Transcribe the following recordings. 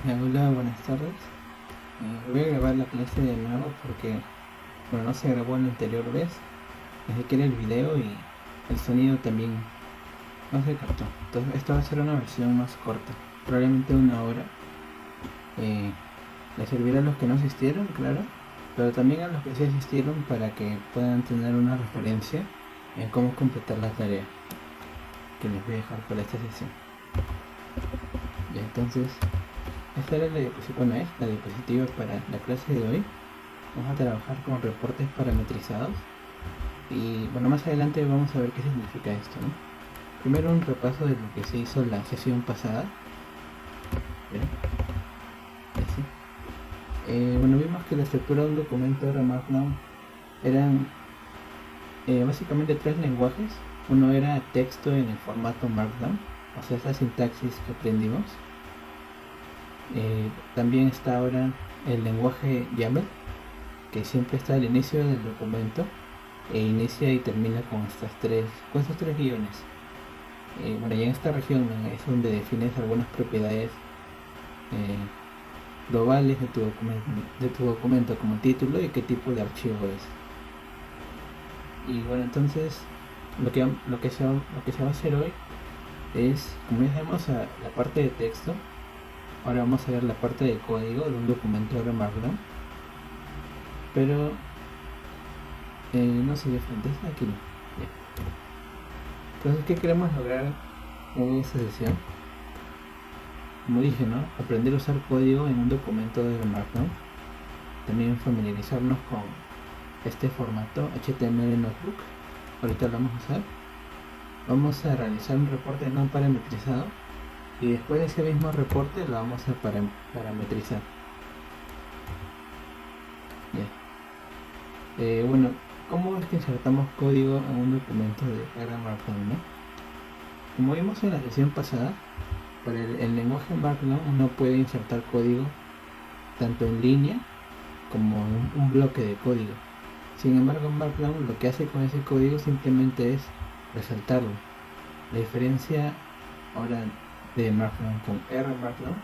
Hola, buenas tardes. Voy a grabar la clase de nuevo porque, bueno, no se grabó la anterior vez. Desde que era el video y el sonido también no se captó. Entonces, esta va a ser una versión más corta, probablemente 1 hora. Le servirá a los que no asistieron, claro, pero también a los que sí asistieron para que puedan tener una referencia en cómo completar la tarea que les voy a dejar para esta sesión. Y entonces, esta era la diapositiva, bueno, es la diapositiva para la clase de hoy. Vamos a trabajar con reportes parametrizados y bueno, más adelante vamos a ver qué significa esto, ¿no? Primero un repaso de lo que se hizo la sesión pasada. Bien. Bueno, vimos que la estructura de un documento era Markdown. Eran básicamente 3 lenguajes. Uno era texto en el formato Markdown, o sea, esa sintaxis que aprendimos. También está ahora el lenguaje YAML, que siempre está al inicio del documento e inicia y termina con estos tres guiones. Bueno, y en esta región es donde defines algunas propiedades globales de tu documento como título y qué tipo de archivo es. Y bueno, entonces lo que se va a hacer hoy es, como ya sabemos la parte de texto, ahora vamos a ver la parte de código de un documento de Markdown. Pero no sé, de frente está aquí, no. Bien. Entonces, ¿qué queremos lograr en esta sesión? Como dije, ¿no? Aprender a usar código en un documento de Markdown. También familiarizarnos con este formato HTML Notebook. Ahorita lo vamos a usar. Vamos a realizar un reporte no parametrizado y después de ese mismo reporte lo vamos a parametrizar. Bien. Bueno, ¿cómo es que insertamos código en un documento de Markdown, ¿no? Como vimos en la sesión pasada, para el lenguaje Markdown uno puede insertar código tanto en línea como en un bloque de código. Sin embargo, Markdown lo que hace con ese código simplemente es resaltarlo. La diferencia ahora de Markdown con R Markdown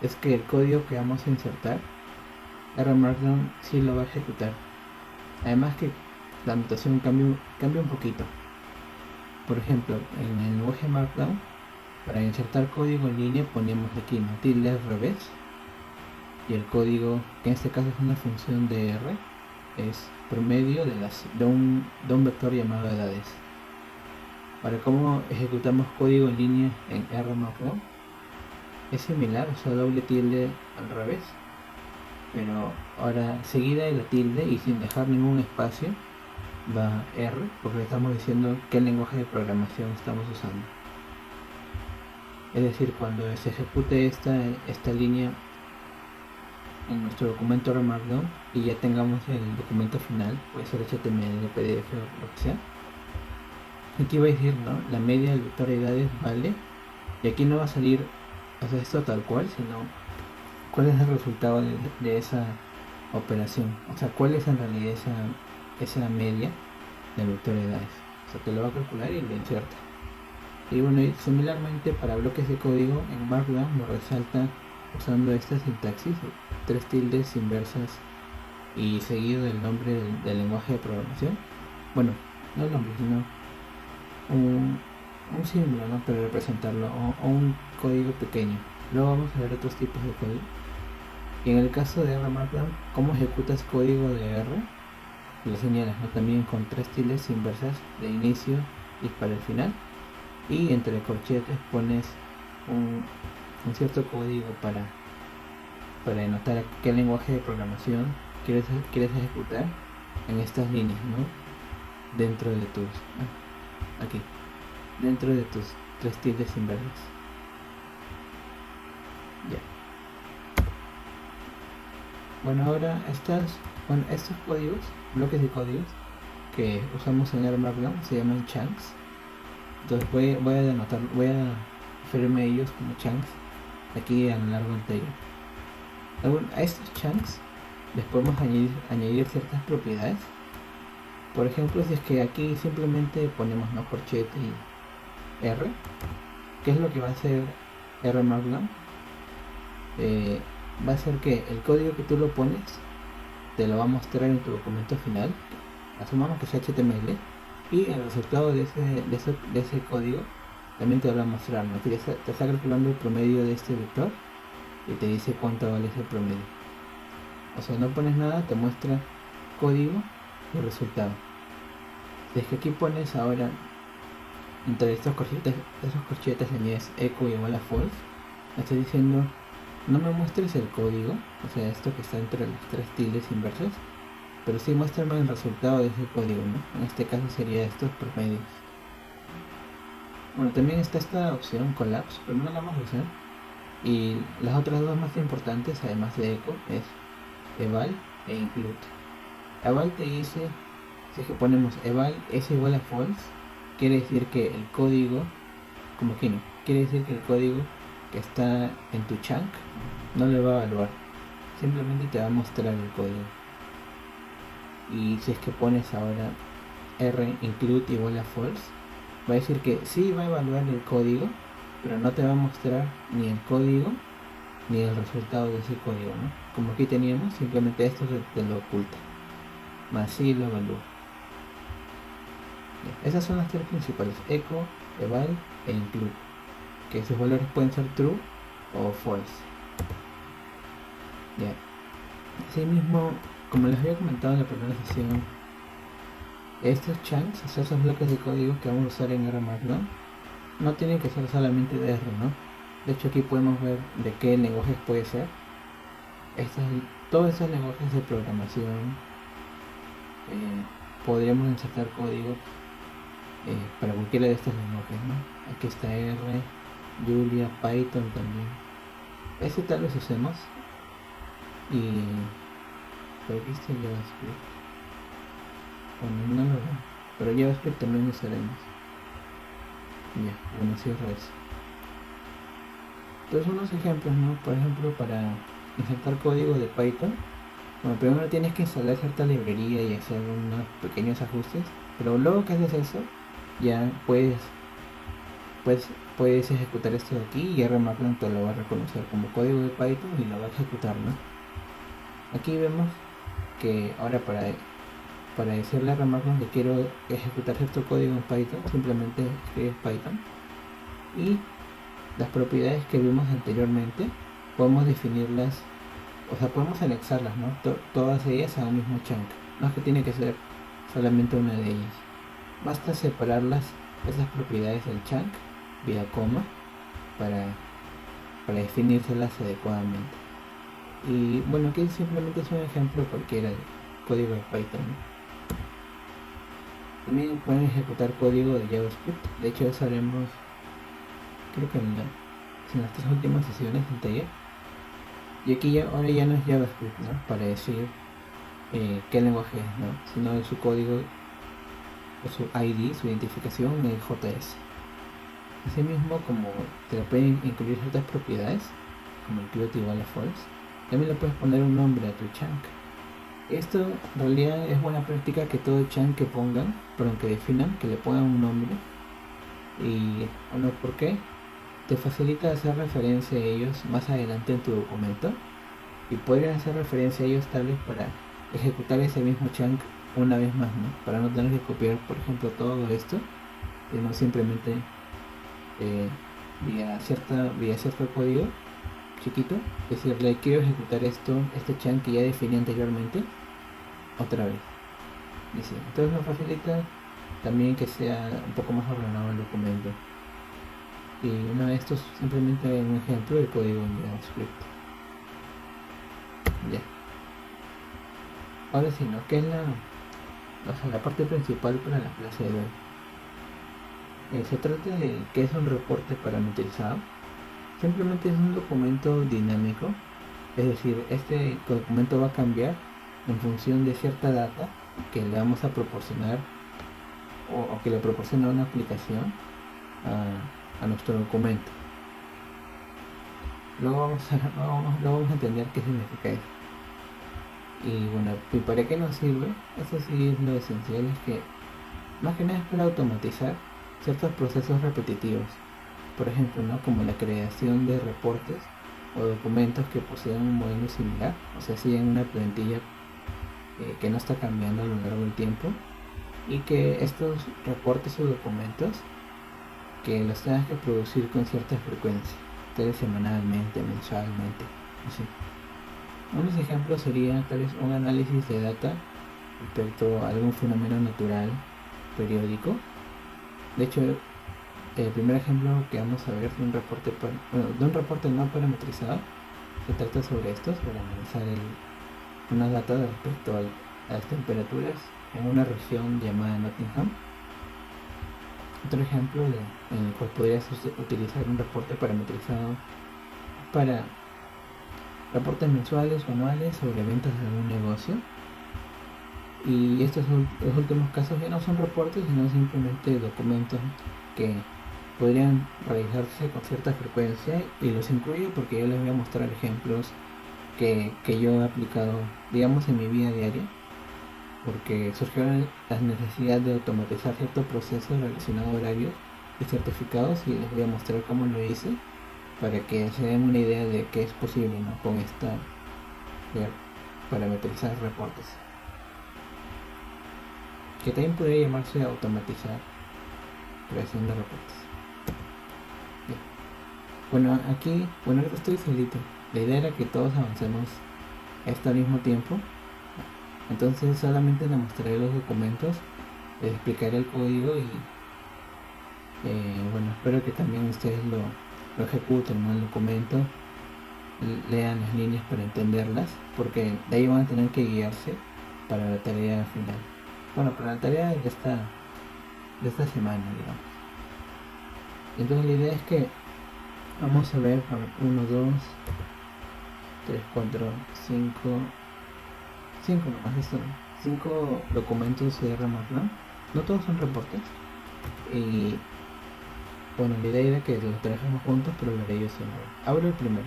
es que el código que vamos a insertar, R Markdown sí lo va a ejecutar. Además que la notación cambia un poquito. Por ejemplo, en el lenguaje Markdown, para insertar código en línea ponemos aquí ¿no? tilde al revés, y el código, que en este caso es una función de R, es promedio de un vector llamado edades. Para cómo ejecutamos código en línea en R Markdown es similar, o sea, doble tilde al revés, pero ahora seguida de la tilde y sin dejar ningún espacio va R, porque le estamos diciendo qué lenguaje de programación estamos usando. Es decir, cuando se ejecute esta línea en nuestro documento R Markdown y ya tengamos el documento final, puede ser HTML, PDF o lo que sea, aquí va a decir, ¿no? La media del vector de edades vale, y aquí no va a salir, o sea, esto tal cual, sino cuál es el resultado de esa operación, o sea, cuál es en realidad esa media del vector de edades. O sea, te lo va a calcular y lo inserta. Y bueno, y similarmente para bloques de código en Markdown lo resalta usando esta sintaxis, 3 tildes inversas y seguido del nombre del lenguaje de programación. Bueno, no el nombre, sino un símbolo, ¿no? Para representarlo, o un código pequeño. Luego vamos a ver otros tipos de código. Y en el caso de R Markdown, ¿cómo ejecutas código de R? Lo señalas, ¿no? También con 3 tildes inversas de inicio y para el final, y entre corchetes pones un cierto código para denotar qué lenguaje de programación quieres ejecutar en estas líneas, ¿no? Dentro de tus dentro de tus 3 tildes inversas. Ya. Bueno, ahora estos códigos, bloques de códigos que usamos en R Markdown se llaman chunks. Entonces voy a referirme a ellos como chunks aquí a lo largo del taller. A estos chunks les podemos añadir ciertas propiedades. Por ejemplo, si es que aquí simplemente ponemos no corchete y R, ¿qué es lo que va a hacer R Markdown? eh, va a ser que el código que tú lo pones te lo va a mostrar en tu documento final, asumamos que sea HTML, y el resultado de ese código también te lo va a mostrar, ¿no? Te está calculando el promedio de este vector y te dice cuánto vale ese promedio. O sea, no pones nada, te muestra código y resultado. Si es que aquí pones ahora entre esos corchetes le añades echo igual a false, me está diciendo no me muestres el código, o sea, esto que está entre las tres tildes inversas, pero sí muéstrame el resultado de ese código, ¿no? En este caso sería estos promedios. Bueno, también está esta opción collapse, pero no la vamos a usar. Y las otras dos más importantes, además de echo, es eval e include. Eval te dice, si es que ponemos eval es igual a false, quiere decir que el código, como que no, quiere decir que el código que está en tu chunk no le va a evaluar, simplemente te va a mostrar el código. Y si es que pones ahora r include igual a false, va a decir que sí va a evaluar el código, pero no te va a mostrar ni el código ni el resultado de ese código, ¿no? Como aquí teníamos, simplemente esto te lo oculta, más sí lo evalúa. Esas son las tres principales: echo, eval e include, que sus valores pueden ser true o false. Ya. Así mismo, como les había comentado en la primera sesión, estos chunks, o sea, esos bloques de código que vamos a usar en R Markdown, no tienen que ser solamente de R, ¿no? De hecho, aquí podemos ver de qué lenguajes puede ser. Todos esos lenguajes de programación podríamos insertar código para cualquiera de estos lenguajes, ¿no? Aquí está R, Julia, Python también. Ese tal vez usemos. Y pero aquí está JavaScript. Bueno, no lo veo, pero JavaScript también usaremos. Ya, bueno, cierro eso. Entonces unos ejemplos, ¿no? Por ejemplo, para insertar código de Python, bueno, primero tienes que instalar cierta librería y hacer unos pequeños ajustes, pero luego que haces eso, ya puedes ejecutar esto de aquí y R Markdown te lo va a reconocer como código de Python y lo va a ejecutar, ¿no? Aquí vemos que ahora para decirle a R Markdown que quiero ejecutar cierto código en Python, simplemente escribes Python y las propiedades que vimos anteriormente podemos definirlas, o sea, podemos anexarlas, ¿no? Todas ellas a un mismo chunk. No es que tiene que ser solamente una de ellas. Basta separarlas, esas propiedades del chunk, vía coma, para definírselas adecuadamente. Y bueno, aquí simplemente es un ejemplo cualquiera de código de Python, ¿no? También pueden ejecutar código de JavaScript. De hecho, eso haremos, creo que en las tres últimas sesiones del taller. Y aquí ahora ya no es JavaScript, ¿no? Para decir qué lenguaje es, ¿no? Sino su código o su ID, su identificación en JS. Asimismo, como te lo pueden incluir ciertas propiedades, como include igual a false, también le puedes poner un nombre a tu chunk. Esto en realidad es buena práctica que todo chunk que pongan, pero que definan, que le pongan un nombre. Y bueno, ¿por qué? Te facilita hacer referencia a ellos más adelante en tu documento y podrías hacer referencia a ellos tal vez para ejecutar ese mismo chunk una vez más, ¿no? Para no tener que copiar, por ejemplo, todo esto, sino simplemente vía cierto código chiquito, decirle quiero ejecutar este chunk que ya definí anteriormente otra vez. Y sí, entonces nos facilita también que sea un poco más ordenado el documento. Y uno de estos simplemente un ejemplo de código en JavaScript. Ya. Ahora sí, ¿no? ¿Qué es la parte principal para la clase de hoy? Se trata de qué es un reporte parametrizado. Simplemente es un documento dinámico, es decir, este documento va a cambiar en función de cierta data que le vamos a proporcionar o que le proporciona una aplicación a nuestro documento. Luego vamos a entender qué significa eso. Y bueno, ¿y para qué nos sirve? Eso sí es lo esencial, es que más que nada es para automatizar ciertos procesos repetitivos. Por ejemplo, ¿no? Como la creación de reportes o documentos que poseen un modelo similar, o sea, siguen una plantilla que no está cambiando a lo largo del tiempo, y que estos reportes o documentos que los tengas que producir con cierta frecuencia, tal vez semanalmente, mensualmente, así. Unos ejemplos serían tal vez un análisis de data respecto a algún fenómeno natural periódico. De hecho, el primer ejemplo que vamos a ver de un reporte no parametrizado se trata sobre esto, sobre analizar una data respecto a las temperaturas en una región llamada Nottingham. Otro ejemplo en el cual podrías utilizar un reporte parametrizado para reportes mensuales o anuales sobre ventas de algún negocio. Y estos los últimos casos ya no son reportes, sino simplemente documentos que podrían realizarse con cierta frecuencia, y los incluyo porque yo les voy a mostrar ejemplos que yo he aplicado, digamos, en mi vida diaria, porque surgió la necesidad de automatizar ciertos procesos relacionados a horarios y certificados, y les voy a mostrar cómo lo hice para que se den una idea de qué es posible, ¿no?, con esta parametrizar reportes, que también podría llamarse automatizar creación de reportes. Bien. Bueno, ahorita estoy solito. La idea era que todos avancemos esto al mismo tiempo. Entonces solamente les mostraré los documentos, les explicaré el código y espero que también ustedes lo ejecuten, ¿no?, el documento, lean las líneas para entenderlas, porque de ahí van a tener que guiarse para la tarea final. Bueno, para la tarea de esta semana, digamos. Entonces la idea es que vamos a ver 1, 2, 3, 4, 5 nomás, esto, 5 documentos de RMATLAB. No todos son reportes, y bueno, la idea era que los trabajemos juntos, pero lo haré yo solo. Abro el primero.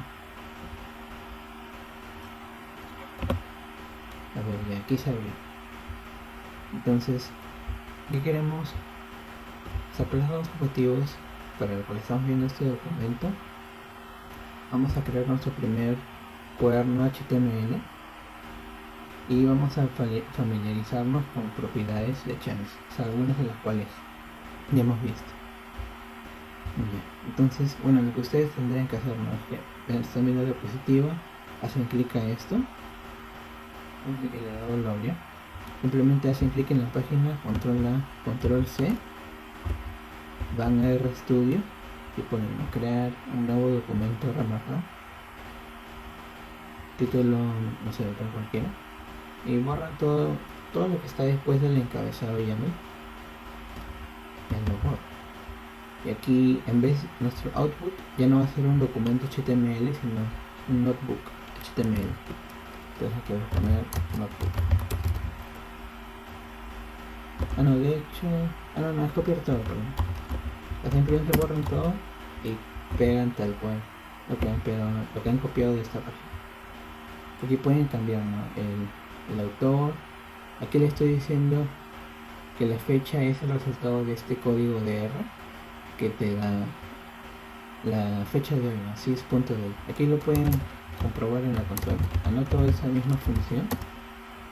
A ver, ya aquí se abrió. Entonces, ¿qué queremos? Sacar los dos objetivos para los cuales estamos viendo este documento. Vamos a crear nuestro primer cuaderno HTML y vamos a familiarizarnos con propiedades de Chance, algunas de las cuales ya hemos visto. Bien. Entonces, lo que ustedes tendrían que hacer, ¿no?, es que están viendo la diapositiva, hacen clic a esto, le he dado Gloria, simplemente hacen clic en la página, control C, van a RStudio y ponen crear un nuevo documento RMATLAB, título, no sé, cualquiera, y borra todo lo que está después del encabezado YAML, lo borra. Y aquí, en vez, nuestro output ya no va a ser un documento HTML, sino un notebook HTML. Entonces aquí voy a poner notebook. De hecho, no, es copiar todo, perdón. Simplemente borran todo y pegan tal cual lo que han copiado de esta página. Aquí pueden cambiar, ¿no?, el autor. Aquí le estoy diciendo que la fecha es el resultado de este código de R que te da la fecha de hoy, ¿no?, sys.day. Aquí lo pueden comprobar en la consola. Anoto esa misma función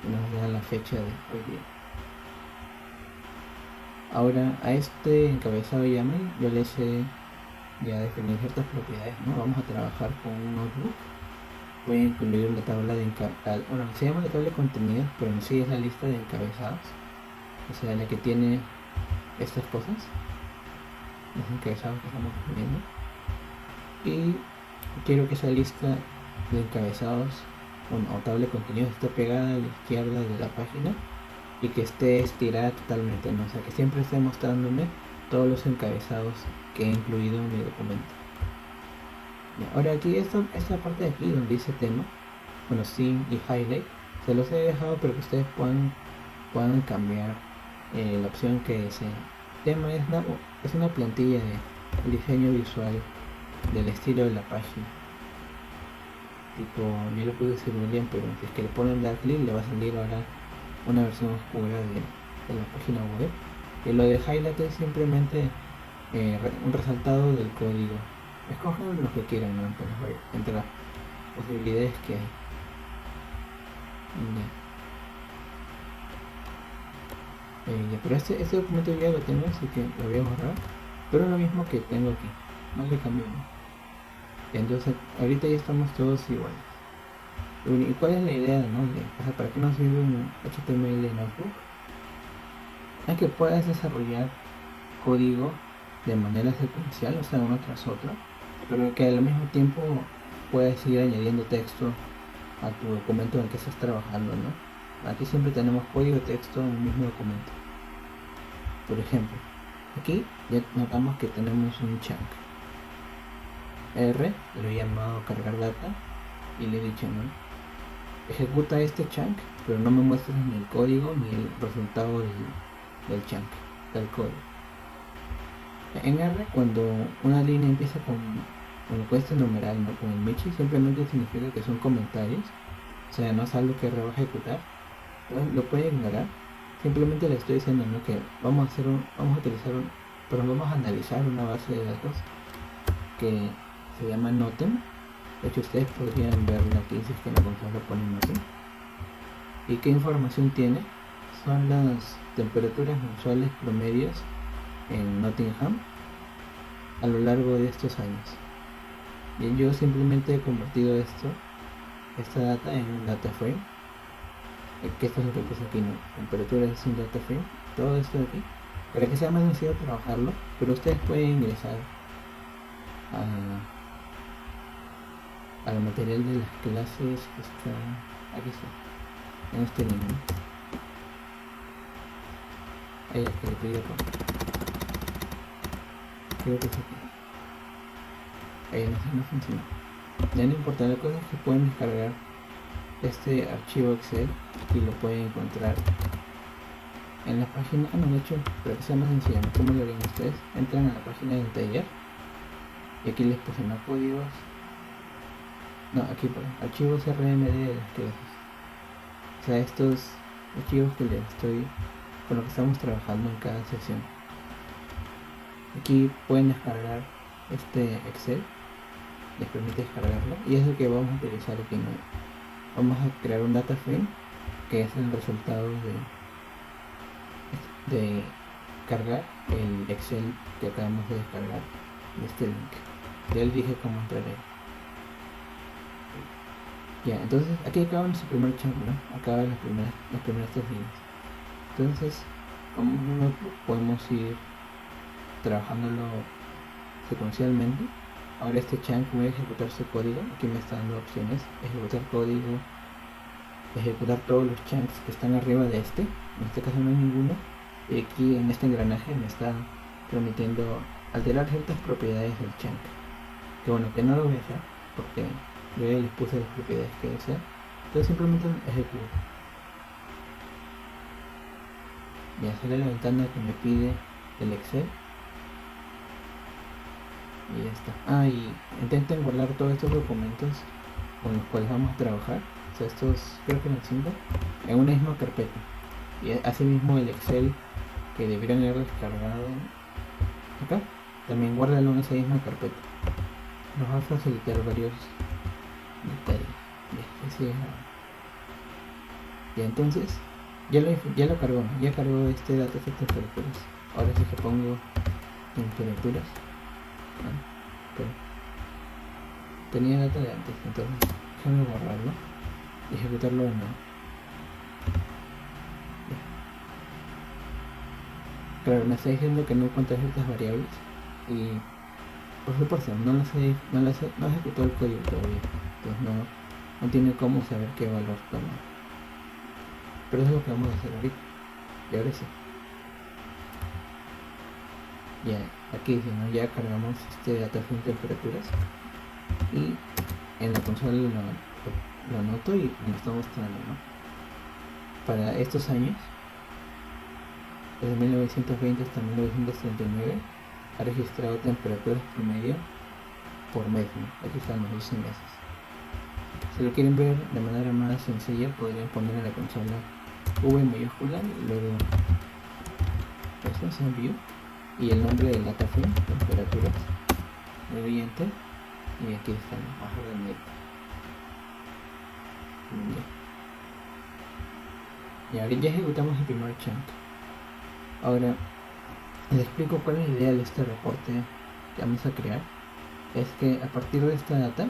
y nos da la fecha de hoy día. Ahora, a este encabezado YAML yo le sé ya definir ciertas propiedades, ¿no? Vamos a trabajar con un notebook. Voy a incluir la tabla de se llama la tabla de contenidos, pero en sí es la lista de encabezados, o sea, la que tiene estas cosas, los encabezados que estamos viendo. Y quiero que esa lista de encabezados o tabla de contenidos esté pegada a la izquierda de la página y que esté estirada totalmente, ¿no? O sea, que siempre esté mostrándome todos los encabezados que he incluido en mi documento. Ahora aquí esta parte de aquí donde dice tema, sin y highlight, se los he dejado para que ustedes puedan cambiar la opción que deseen. Tema es una plantilla de diseño visual del estilo de la página. Tipo, yo lo puedo decir muy bien, pero si es que le ponen dar clic le va a salir ahora una versión oscura de la página web. Y lo de highlight es simplemente un resaltado del código. Escojan lo que quieran, ¿no? Entonces, entre posibilidades que hay. Pero este documento ya lo tengo, así que lo voy a borrar. Pero es lo mismo que tengo aquí, no le cambio nada. Entonces ahorita ya estamos todos iguales. ¿Y cuál es la idea, no? ¿Para qué nos sirve un HTML notebook? Es que puedas desarrollar código de manera secuencial, o sea, uno tras otro, pero que al mismo tiempo puedes ir añadiendo texto a tu documento en el que estás trabajando, ¿no? Aquí siempre tenemos código y texto en el mismo documento. Por ejemplo, aquí ya notamos que tenemos un chunk. R, lo he llamado cargar data y le he dicho, ¿no? Ejecuta este chunk, pero no me muestres ni el código ni el resultado del chunk, del código. En R, cuando una línea empieza con este numeral, ¿no? Con el Michi, simplemente significa que son comentarios, o sea, no es algo que R va a ejecutar, lo puede ignorar. Simplemente le estoy diciendo, ¿no? Que vamos a analizar una base de datos que se llama Notem. De hecho, ustedes podrían verla aquí si es que en la consola pone Notem. ¿Y qué información tiene? Son las temperaturas mensuales promedios en Nottingham a lo largo de estos años. Bien, yo simplemente he convertido esta data en un data frame, que esto es lo que puse aquí, ¿no? Temperatura es un data frame, todo esto de aquí, para que sea más sencillo trabajarlo, pero ustedes pueden ingresar al material de las clases que está aquí, en este link, ¿no? Ahí es que le pedí acá, creo que es aquí. Ahí no funciona. Ya no importa, la cosa es que pueden descargar este archivo Excel y lo pueden encontrar en la página. De hecho, para que sea más sencillo, ¿cómo lo harían ustedes? Entran a la página del taller y aquí les puse los códigos. Aquí por archivos RMD de las clases. O sea, estos archivos con lo que estamos trabajando en cada sesión. Aquí pueden descargar este Excel, les permite descargarlo y es lo que vamos a utilizar aquí, ¿no? Vamos a crear un data frame que es el resultado de cargar el Excel que acabamos de descargar de este link. Ya les dije cómo entrar ahí. Ya, entonces aquí acaba nuestro primer chunk, ¿no? Acaba las primeras tres líneas. Entonces, como podemos ir trabajándolo secuencialmente. Ahora este chunk voy a ejecutar su código. Aquí me está dando opciones: ejecutar código, ejecutar todos los chunks que están arriba de este. En este caso no hay ninguno. Y aquí en este engranaje me está permitiendo alterar ciertas propiedades del chunk. Que bueno, que no lo voy a hacer porque yo ya les puse las propiedades que deseo. Entonces simplemente ejecuto. Ya sale la ventana que me pide el Excel. Y ya está. Y intenten guardar todos estos documentos con los cuales vamos a trabajar. O sea, estos, creo que eran 5, en una misma carpeta. Y así mismo el Excel que deberían haber descargado acá, también guárdalo en esa misma carpeta. Nos va a facilitar varios detalles. Y entonces ya lo cargó, ¿no? Ya cargó este dataset de temperaturas. Ahora sí que pongo temperaturas. Pero tenía data de antes, entonces déjame borrarlo y ejecutarlo de nuevo. Claro, me está diciendo que no encuentra ciertas variables y por supuesto no ejecutó el código todavía, entonces no tiene cómo saber qué valor tomar. Pero eso es lo que vamos a hacer ahorita. Y ahora sí. Ya, aquí dice, ¿no? Ya cargamos este dataset de temperaturas y en la consola lo anoto y lo está mostrando, ¿no? Para estos años, desde 1920 hasta 1939, ha registrado temperaturas promedio por mes, ¿no? Aquí están los 12 meses. Si lo quieren ver de manera más sencilla, podrían poner en la consola V mayúscula y luego esto en view y el nombre del data frame, temperaturas, le doy enter y aquí están abajo del medio. Y ahora ya ejecutamos el primer chunk. Ahora les explico cuál es la idea de este reporte que vamos a crear. Es que a partir de esta data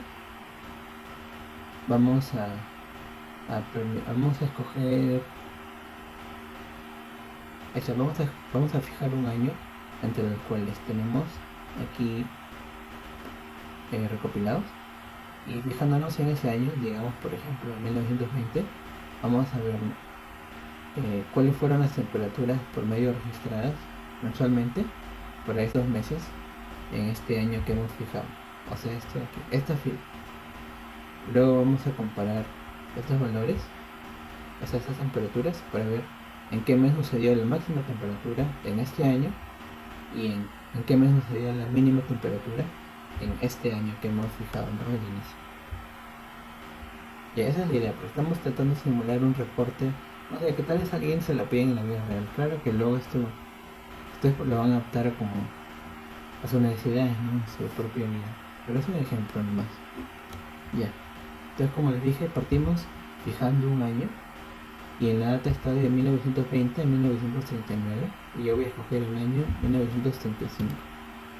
vamos a escoger, vamos a fijar un año entre los cuales tenemos aquí recopilados, y fijándonos en ese año, digamos por ejemplo en 1920, vamos a ver cuáles fueron las temperaturas por medio registradas mensualmente para estos meses en este año que hemos fijado, o sea este de aquí, esta fila. Luego vamos a comparar estos valores, o sea estas temperaturas, para ver en qué mes sucedió la máxima temperatura en este año y en qué mes sucedió la mínima temperatura en este año que hemos fijado, ¿no? Al inicio. Y esa es la idea, pero estamos tratando de simular un reporte, no sé, que tal vez alguien se lo pide en la vida real. Claro que luego esto lo van a adaptar como a sus necesidades, ¿no? A su propia vida. Pero es un ejemplo nomás. Ya. Entonces, como les dije, partimos fijando un año y en la data está de 1920 a 1939 y yo voy a escoger el año 1935,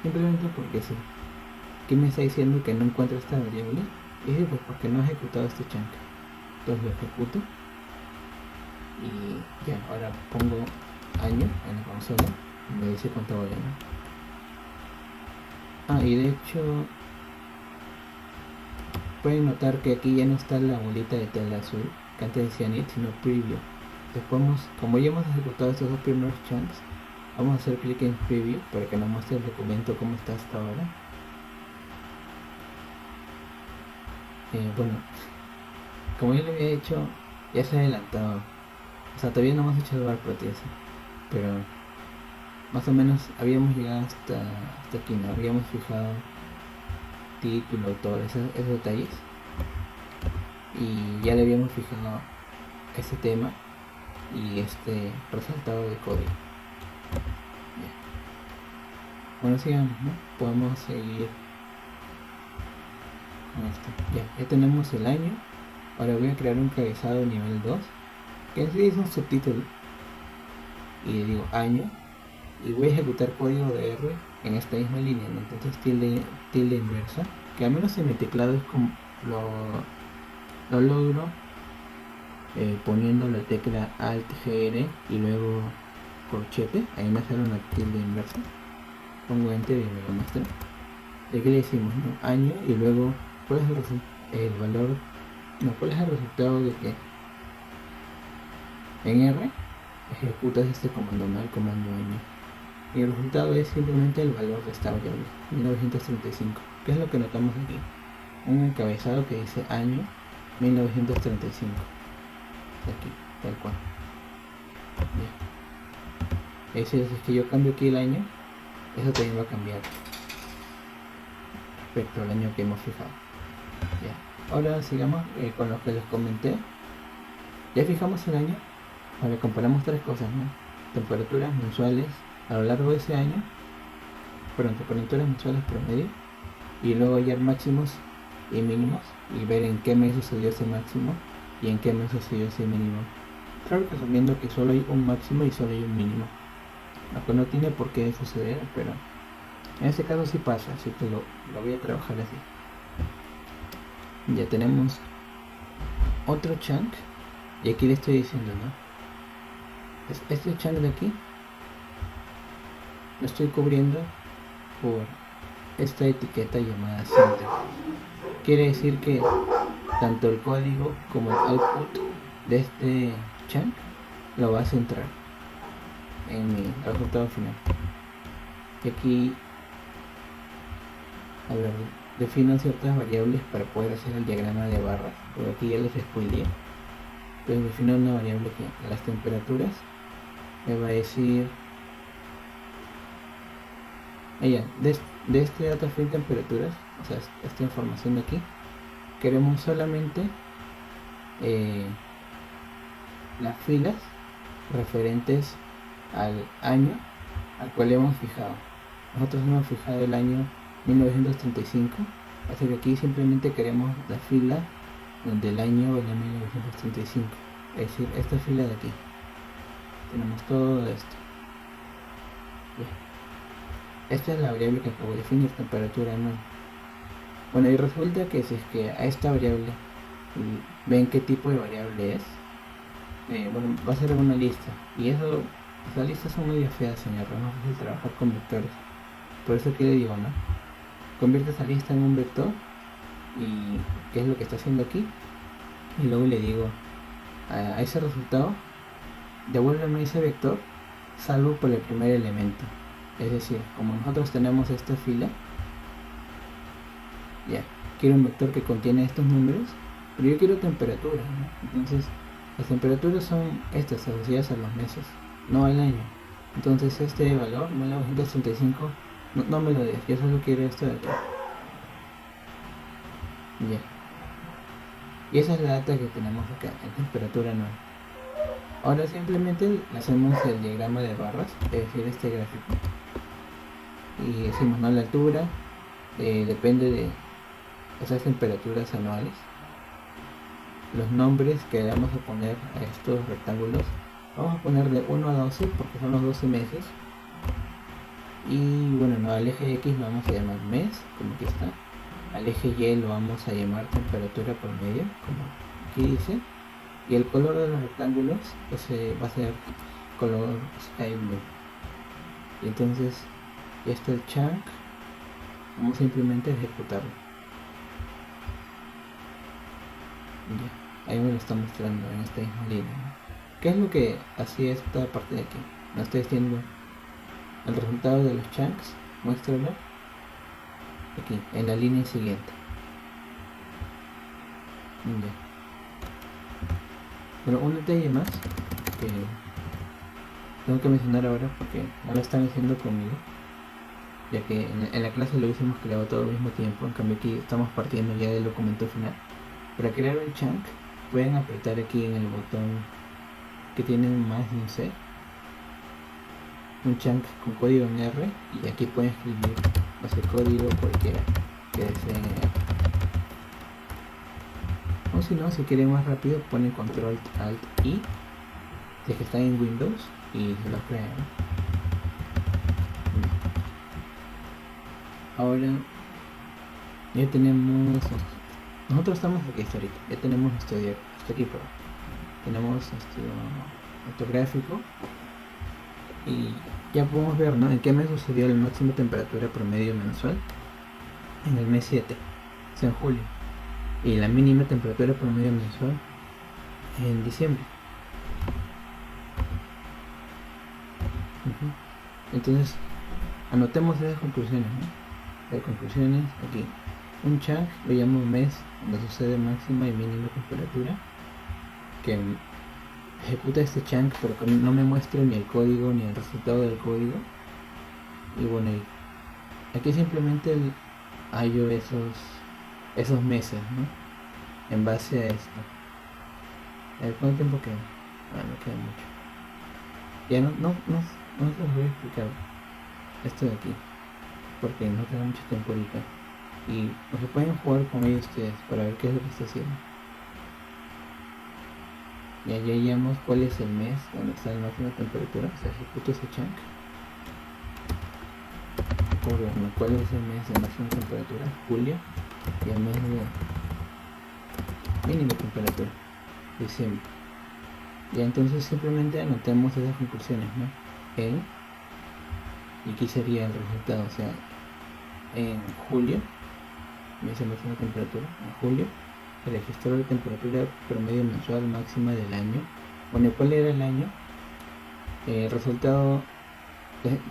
simplemente porque sí. ¿Qué me está diciendo que no encuentro esta variable? Y dice, pues porque no he ejecutado este chunk. Entonces lo ejecuto y ya, ahora pongo año en la consola y me dice cuánto vale, ¿no? Y de hecho pueden notar que aquí ya no está la bolita de tela azul que antes decía need, sino preview. Entonces como ya hemos ejecutado estos dos primeros chunks, vamos a hacer clic en preview para que nos muestre el documento como está hasta ahora. Bueno, como ya lo había hecho, ya se ha adelantado, o sea, todavía no hemos hecho bar proteasa, pero más o menos habíamos llegado hasta aquí, ¿no? Habíamos fijado título, todos esos detalles, y ya le habíamos fijado este tema y este resultado de código. Ya. Bueno, sigamos, ¿no? Podemos seguir con esto. Ya tenemos el año. Ahora voy a crear un encabezado nivel 2 que en sí es un subtítulo, y digo año, y voy a ejecutar código de R en esta misma línea, ¿no? Entonces tilde inversa, que al menos en mi teclado es como lo logro poniendo la tecla Alt GR y luego corchete, ahí me sale una tilde inversa, pongo enter y me lo muestra. ¿De qué le decimos, no? Año, y luego cuál es el valor, no, cuál es el resultado de que en R ejecutas este comando, ¿no? El comando año, y el resultado es simplemente el valor de esta variable 1935, que es lo que notamos aquí, un encabezado que dice año 1935, aquí, tal cual. Bien. Es decir, si es que yo cambio aquí el año, eso también va a cambiar respecto al año que hemos fijado. Ya. Ahora sigamos con lo que les comenté. Ya fijamos el año. Ahora comparamos tres cosas, ¿no? Temperaturas mensuales a lo largo de ese año, temperaturas mensuales promedio, y luego hallar máximos y mínimos y ver en qué mes sucedió ese máximo y en qué mes sucedió ese mínimo. Claro que asumiendo que solo hay un máximo y solo hay un mínimo, aunque no tiene por qué suceder, pero en este caso sí pasa, así que lo voy a trabajar así. Ya tenemos otro chunk, y aquí le estoy diciendo, ¿no? Este chunk de aquí lo estoy cubriendo por esta etiqueta llamada center. Quiere decir que tanto el código como el output de este chunk lo va a centrar en mi resultado final. Y aquí, a ver, defino ciertas variables para poder hacer el diagrama de barras, pero aquí ya les spoileé. Entonces defino una variable que las temperaturas me va a decir de este data frame temperaturas, o sea, esta información de aquí, queremos solamente las filas referentes al año al cual hemos fijado. Nosotros hemos fijado el año 1935, así que aquí simplemente queremos la fila del año 1935, es decir, esta fila de aquí. Tenemos todo esto. Bien. Esta es la variable que acabo de definir, temperatura anual. Bueno, y resulta que si es que a esta variable ven qué tipo de variable es, bueno, va a ser una lista. Y eso, las listas son medio feas, señor. No es fácil trabajar con vectores. Por eso que le digo, ¿no? Convierte esa lista en un vector. Y qué es lo que está haciendo aquí. Y luego le digo a ese resultado, devuélveme ese vector, salvo por el primer elemento. Es decir, como nosotros tenemos esta fila, ya, quiero un vector que contiene estos números, pero yo quiero temperatura, ¿no? Entonces, las temperaturas son estas, asociadas a los meses, no al año. Entonces, este valor, 1935, no me lo des, yo solo quiero esto de aquí. Ya. Y esa es la data que tenemos acá, en temperatura anual. Ahora simplemente hacemos el diagrama de barras, es decir, este gráfico. Y decimos, ¿no? La altura depende de esas temperaturas anuales. Los nombres que le vamos a poner a estos rectángulos, vamos a poner de 1 a 12 porque son los 12 meses. Y bueno, no, al eje X lo vamos a llamar mes, como aquí está. Al eje Y lo vamos a llamar temperatura promedio, como aquí dice. Y el color de los rectángulos pues, va a ser color sky blue. Y entonces ya está el chunk. Vamos simplemente a ejecutarlo. Ya, ahí me lo está mostrando en esta misma línea, ¿no? ¿Qué es lo que hacía esta parte de aquí? No estoy diciendo el resultado de los chunks. Muéstralo aquí, en la línea siguiente. Ya. Pero un detalle más que tengo que mencionar ahora porque no lo están haciendo conmigo, ya que en la clase lo hubiésemos creado todo al mismo tiempo. En cambio aquí estamos partiendo ya del documento final. Para crear un chunk pueden apretar aquí en el botón que tiene más, no sé, un chunk con código en R, y aquí pueden escribir ese código cualquiera que deseen en R. O si no, si quieren más rápido, ponen Control Alt I si es que están en Windows y se lo crean. Ahora ya tenemos, nosotros estamos aquí ahorita, ya tenemos nuestro equipo, tenemos nuestro gráfico y ya podemos ver, ¿no?, en qué mes sucedió la máxima temperatura promedio mensual. En el mes 7, o sea, en julio, y la mínima temperatura promedio mensual en diciembre. Entonces anotemos esas conclusiones, ¿no? Las conclusiones aquí. Un chunk lo llamo mes donde sucede máxima y mínima temperatura, que ejecuta este chunk pero que no me muestre ni el código ni el resultado del código. Y bueno, aquí simplemente hallo esos meses, ¿no?, en base a esto. A ver, ¿cuánto tiempo queda? No queda mucho. Ya no se los voy a explicar esto de aquí porque no queda mucho tiempo ahorita, y o se pueden jugar con ellos ustedes para ver qué es lo que está haciendo. Ya hallamos cuál es el mes donde está la máxima temperatura, se ejecuta ese chunk. ¿Cuál es el mes de máxima temperatura? Julio. Y el mes de mínima temperatura, diciembre. Y entonces simplemente anotemos esas conclusiones, ¿no? Y aquí sería el resultado, o sea, en julio, mes de máxima temperatura, en julio, se registró la temperatura promedio mensual máxima del año. Bueno, ¿cuál era el año? El resultado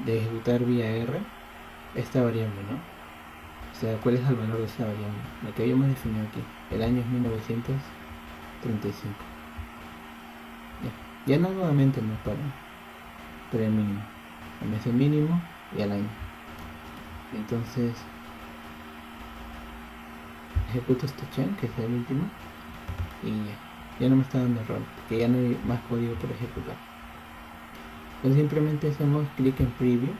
de ejecutar vía R esta variable, ¿no? O sea, ¿cuál es el valor de esa variable? La que habíamos definido aquí. El año es 1935. Ya no nuevamente, ¿no?, para el mínimo. El mes mínimo y al año. Entonces ejecuto este chunk, que es el último, y ya no me está dando error porque ya no hay más código por ejecutar. Entonces simplemente hacemos clic en preview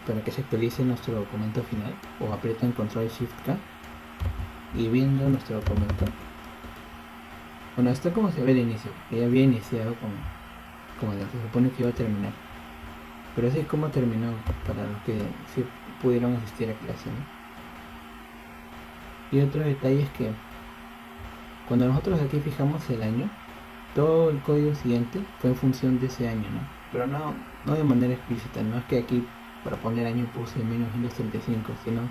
para que se actualice nuestro documento final, o aprietan Ctrl Shift K y viendo nuestro documento Bueno, esto como se ve al inicio, que ya había iniciado como se supone que iba a terminar. Pero así es como terminó para los que sí pudieron asistir a clase, ¿no? Y otro detalle es que cuando nosotros aquí fijamos el año, todo el código siguiente fue en función de ese año, ¿no? Pero no de manera explícita, no es que aquí para poner año puse 1935, sino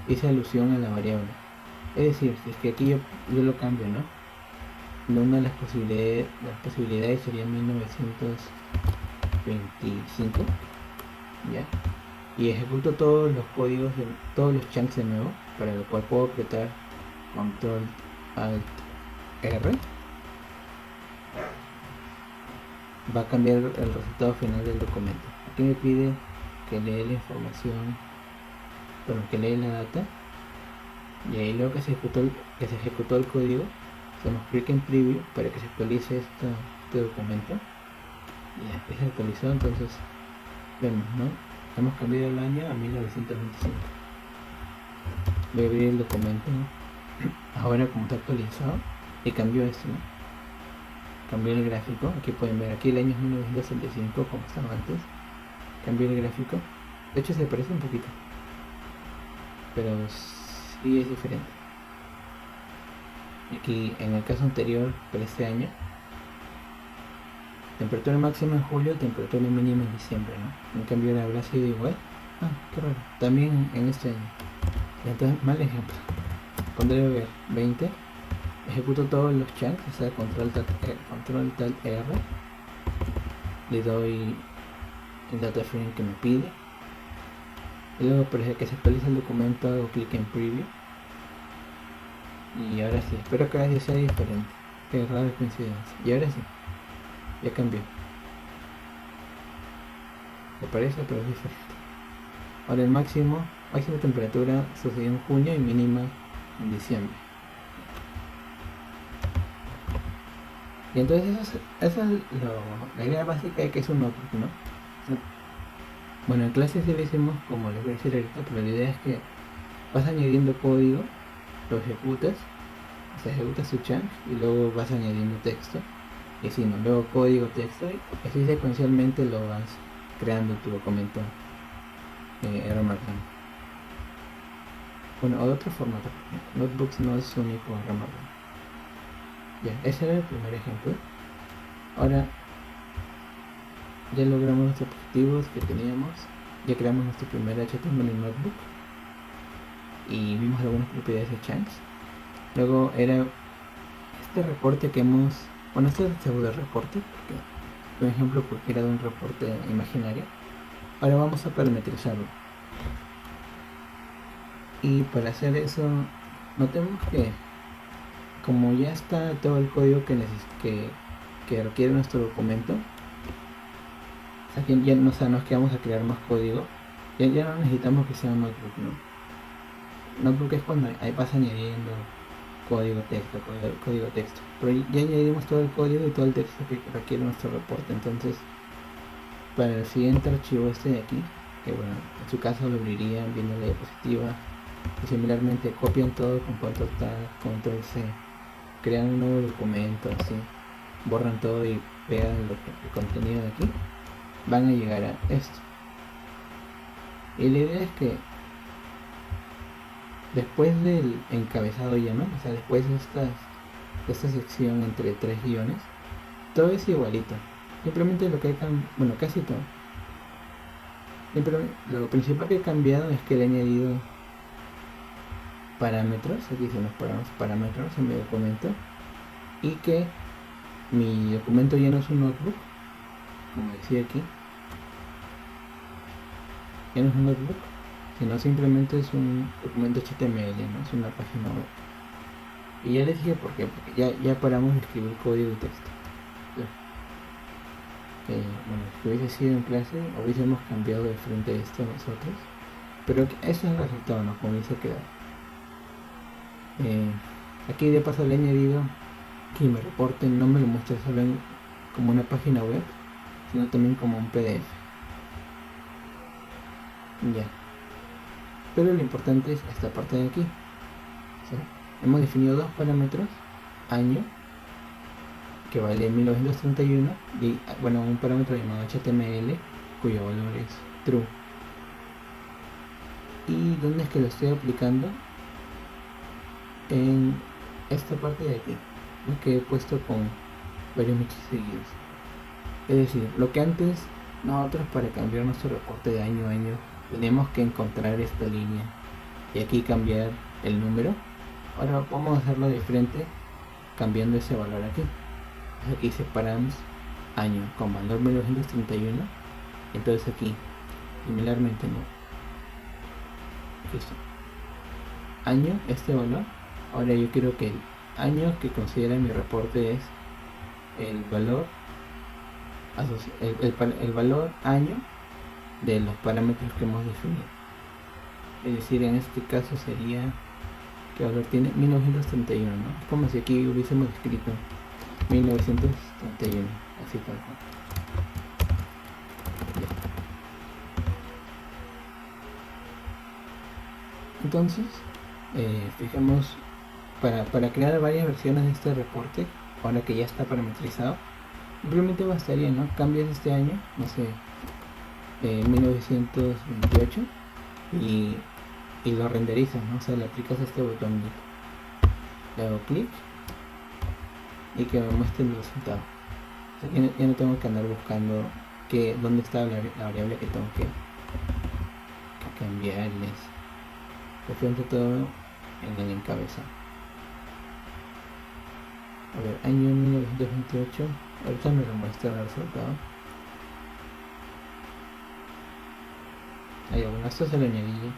hice alusión a la variable. Es decir, si es que aquí yo lo cambio, ¿no? Una de las posibilidades sería 1925, ¿ya? Y ejecuto todos los códigos, todos los chunks de nuevo, para lo cual puedo apretar Control Alt R. Va a cambiar el resultado final del documento. Aquí me pide que lee la información, bueno, que lee la data, y ahí luego que se ejecutó el código, hacemos clic en preview para que se actualice este documento. Ya, se actualizó, entonces vemos, ¿no? Hemos cambiado el año a 1925. Voy a abrir el documento, ¿no? Ahora como está actualizado, y cambió esto, ¿no? Cambió el gráfico, aquí pueden ver, aquí el año es 1965 como estaba antes. Cambió el gráfico, de hecho se parece un poquito, pero sí es diferente. Aquí en el caso anterior, para este año, temperatura máxima en julio, temperatura mínima en diciembre, ¿no? En cambio ahora habrá sido igual. Ah, qué raro. También en este año. Entonces, mal ejemplo. Pondré ver 20. Ejecuto todos los chunks, o sea, control tal R. Le doy el data frame que me pide. Y luego para que se actualice el documento hago clic en preview. Y ahora sí, espero que cada día sea diferente. Qué rara coincidencia. Y ahora sí, ya cambió. Me parece, pero es diferente. Ahora el máxima temperatura sucedió en junio y mínima en diciembre. Y entonces esa es la idea básica de que es un notebook, ¿no? Bueno, en clase sí lo hicimos como les voy a decir ahorita, pero la idea es que vas añadiendo código, lo ejecutas, se ejecuta su chunk y luego vas añadiendo texto. Y así, ¿no? Luego código, texto, y así secuencialmente lo vas creando tu documento R Markdown. Bueno, o de otra forma, Notebooks no es único R Markdown. Ya, ese era el primer ejemplo. Ahora ya logramos los objetivos que teníamos, ya creamos nuestro primer HTML Notebook y vimos algunas propiedades de chunks. Luego era este reporte que este es el segundo reporte, porque por ejemplo porque era de un reporte imaginario. Ahora vamos a parametrizarlo. Y para hacer eso, notemos que como ya está todo el código que requiere nuestro documento, aquí ya no nos quedamos a crear más código. Ya no necesitamos que sea un notebook, ¿no? Notebook es cuando ahí vas añadiendo código texto. Pero ya añadimos todo el código y todo el texto que requiere nuestro reporte. Entonces, para el siguiente archivo este de aquí, que bueno, en su caso lo abrirían viendo la diapositiva, y similarmente copian todo con control control C, crean un nuevo documento, así, borran todo y pegan el contenido de aquí, van a llegar a esto. Y la idea es que después del encabezado ya, ¿no? O sea, después de esta sección entre tres guiones, todo es igualito. Simplemente lo que bueno, casi todo. Lo principal que he cambiado es que le he añadido parámetros, aquí se nos ponemos parámetros en mi documento, y que mi documento ya no es un notebook, como decía aquí, ya no es un notebook, sino simplemente es un documento HTML, ¿no? Es una página web. Y ya les dije por qué, porque ya paramos de escribir código y texto. Bueno, si hubiese sido en clase, hubiésemos cambiado de frente a esto nosotros, pero ese es el resultado, ¿no? Como dice quedar. Aquí de paso le he añadido que mi reporte no me lo muestre solo como una página web, sino también como un PDF. Ya. Pero lo importante es esta parte de aquí. ¿Sí? Hemos definido dos parámetros, año que vale 1931, y bueno, un parámetro llamado HTML cuyo valor es true. ¿Y dónde es que lo estoy aplicando? En esta parte de aquí, lo que he puesto con varios mechas seguidos. Es decir, lo que antes nosotros para cambiar nuestro reporte de año a año teníamos que encontrar esta línea y aquí cambiar el número, ahora vamos a hacerlo de frente cambiando ese valor aquí. Aquí separamos año con valor 1931, entonces aquí similarmente no, aquí está. Año, este valor. Ahora yo quiero que el año que considera mi reporte es el valor el valor año de los parámetros que hemos definido. Es decir, en este caso sería, ¿qué valor tiene? 1931, ¿no? Como si aquí hubiésemos escrito 1931, así tal cual. Entonces, fijemos, para crear varias versiones de este reporte, ahora que ya está parametrizado, simplemente bastaría, ¿no? Cambias este año, no sé, 1928 y lo renderizas, ¿no? O sea, le aplicas este botón, le hago clic y que me muestre el resultado. O sea, ya no tengo que andar buscando dónde está la variable que tengo que cambiarles. Prefiero todo en el encabezado. A ver, año 1928. Ahorita me lo muestra el resultado. Ahí, bueno, esto se lo añadí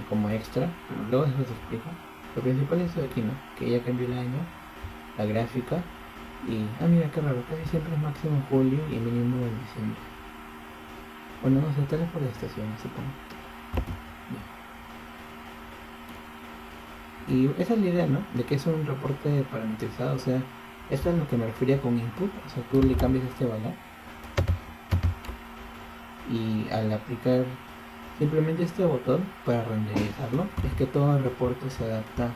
como extra, pero luego eso te explico. Lo principal es esto de aquí, ¿no? Que ya cambió el año, la gráfica y... mira qué raro, casi siempre es máximo en julio y mínimo en diciembre. Bueno, no sé, tal vez por la estación, supongo. Y esa es la idea, ¿no? De que es un reporte parametrizado, o sea, esto es lo que me refería con input, o sea, tú le cambias este valor y al aplicar simplemente este botón para renderizarlo, es que todo el reporte se adapta,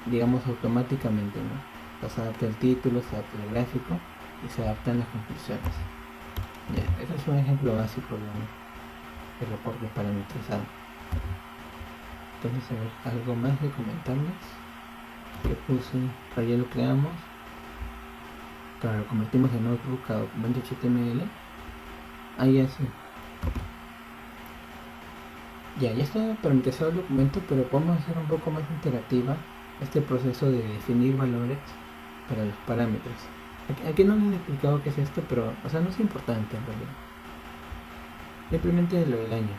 digamos, automáticamente, ¿no? Se adapta el título, se adapta el gráfico y se adaptan las conclusiones. Ya, ese es un ejemplo básico de reporte parametrizado. Entonces, a ver, algo más de comentarles que puse, ya lo creamos, claro, lo convertimos en notebook a documento HTML. Ahí así. Ya está parametrizado el documento, pero podemos hacer un poco más interactiva este proceso de definir valores para los parámetros. Aquí no les he explicado qué es esto, pero, o sea, no es importante en realidad. Simplemente lo del año.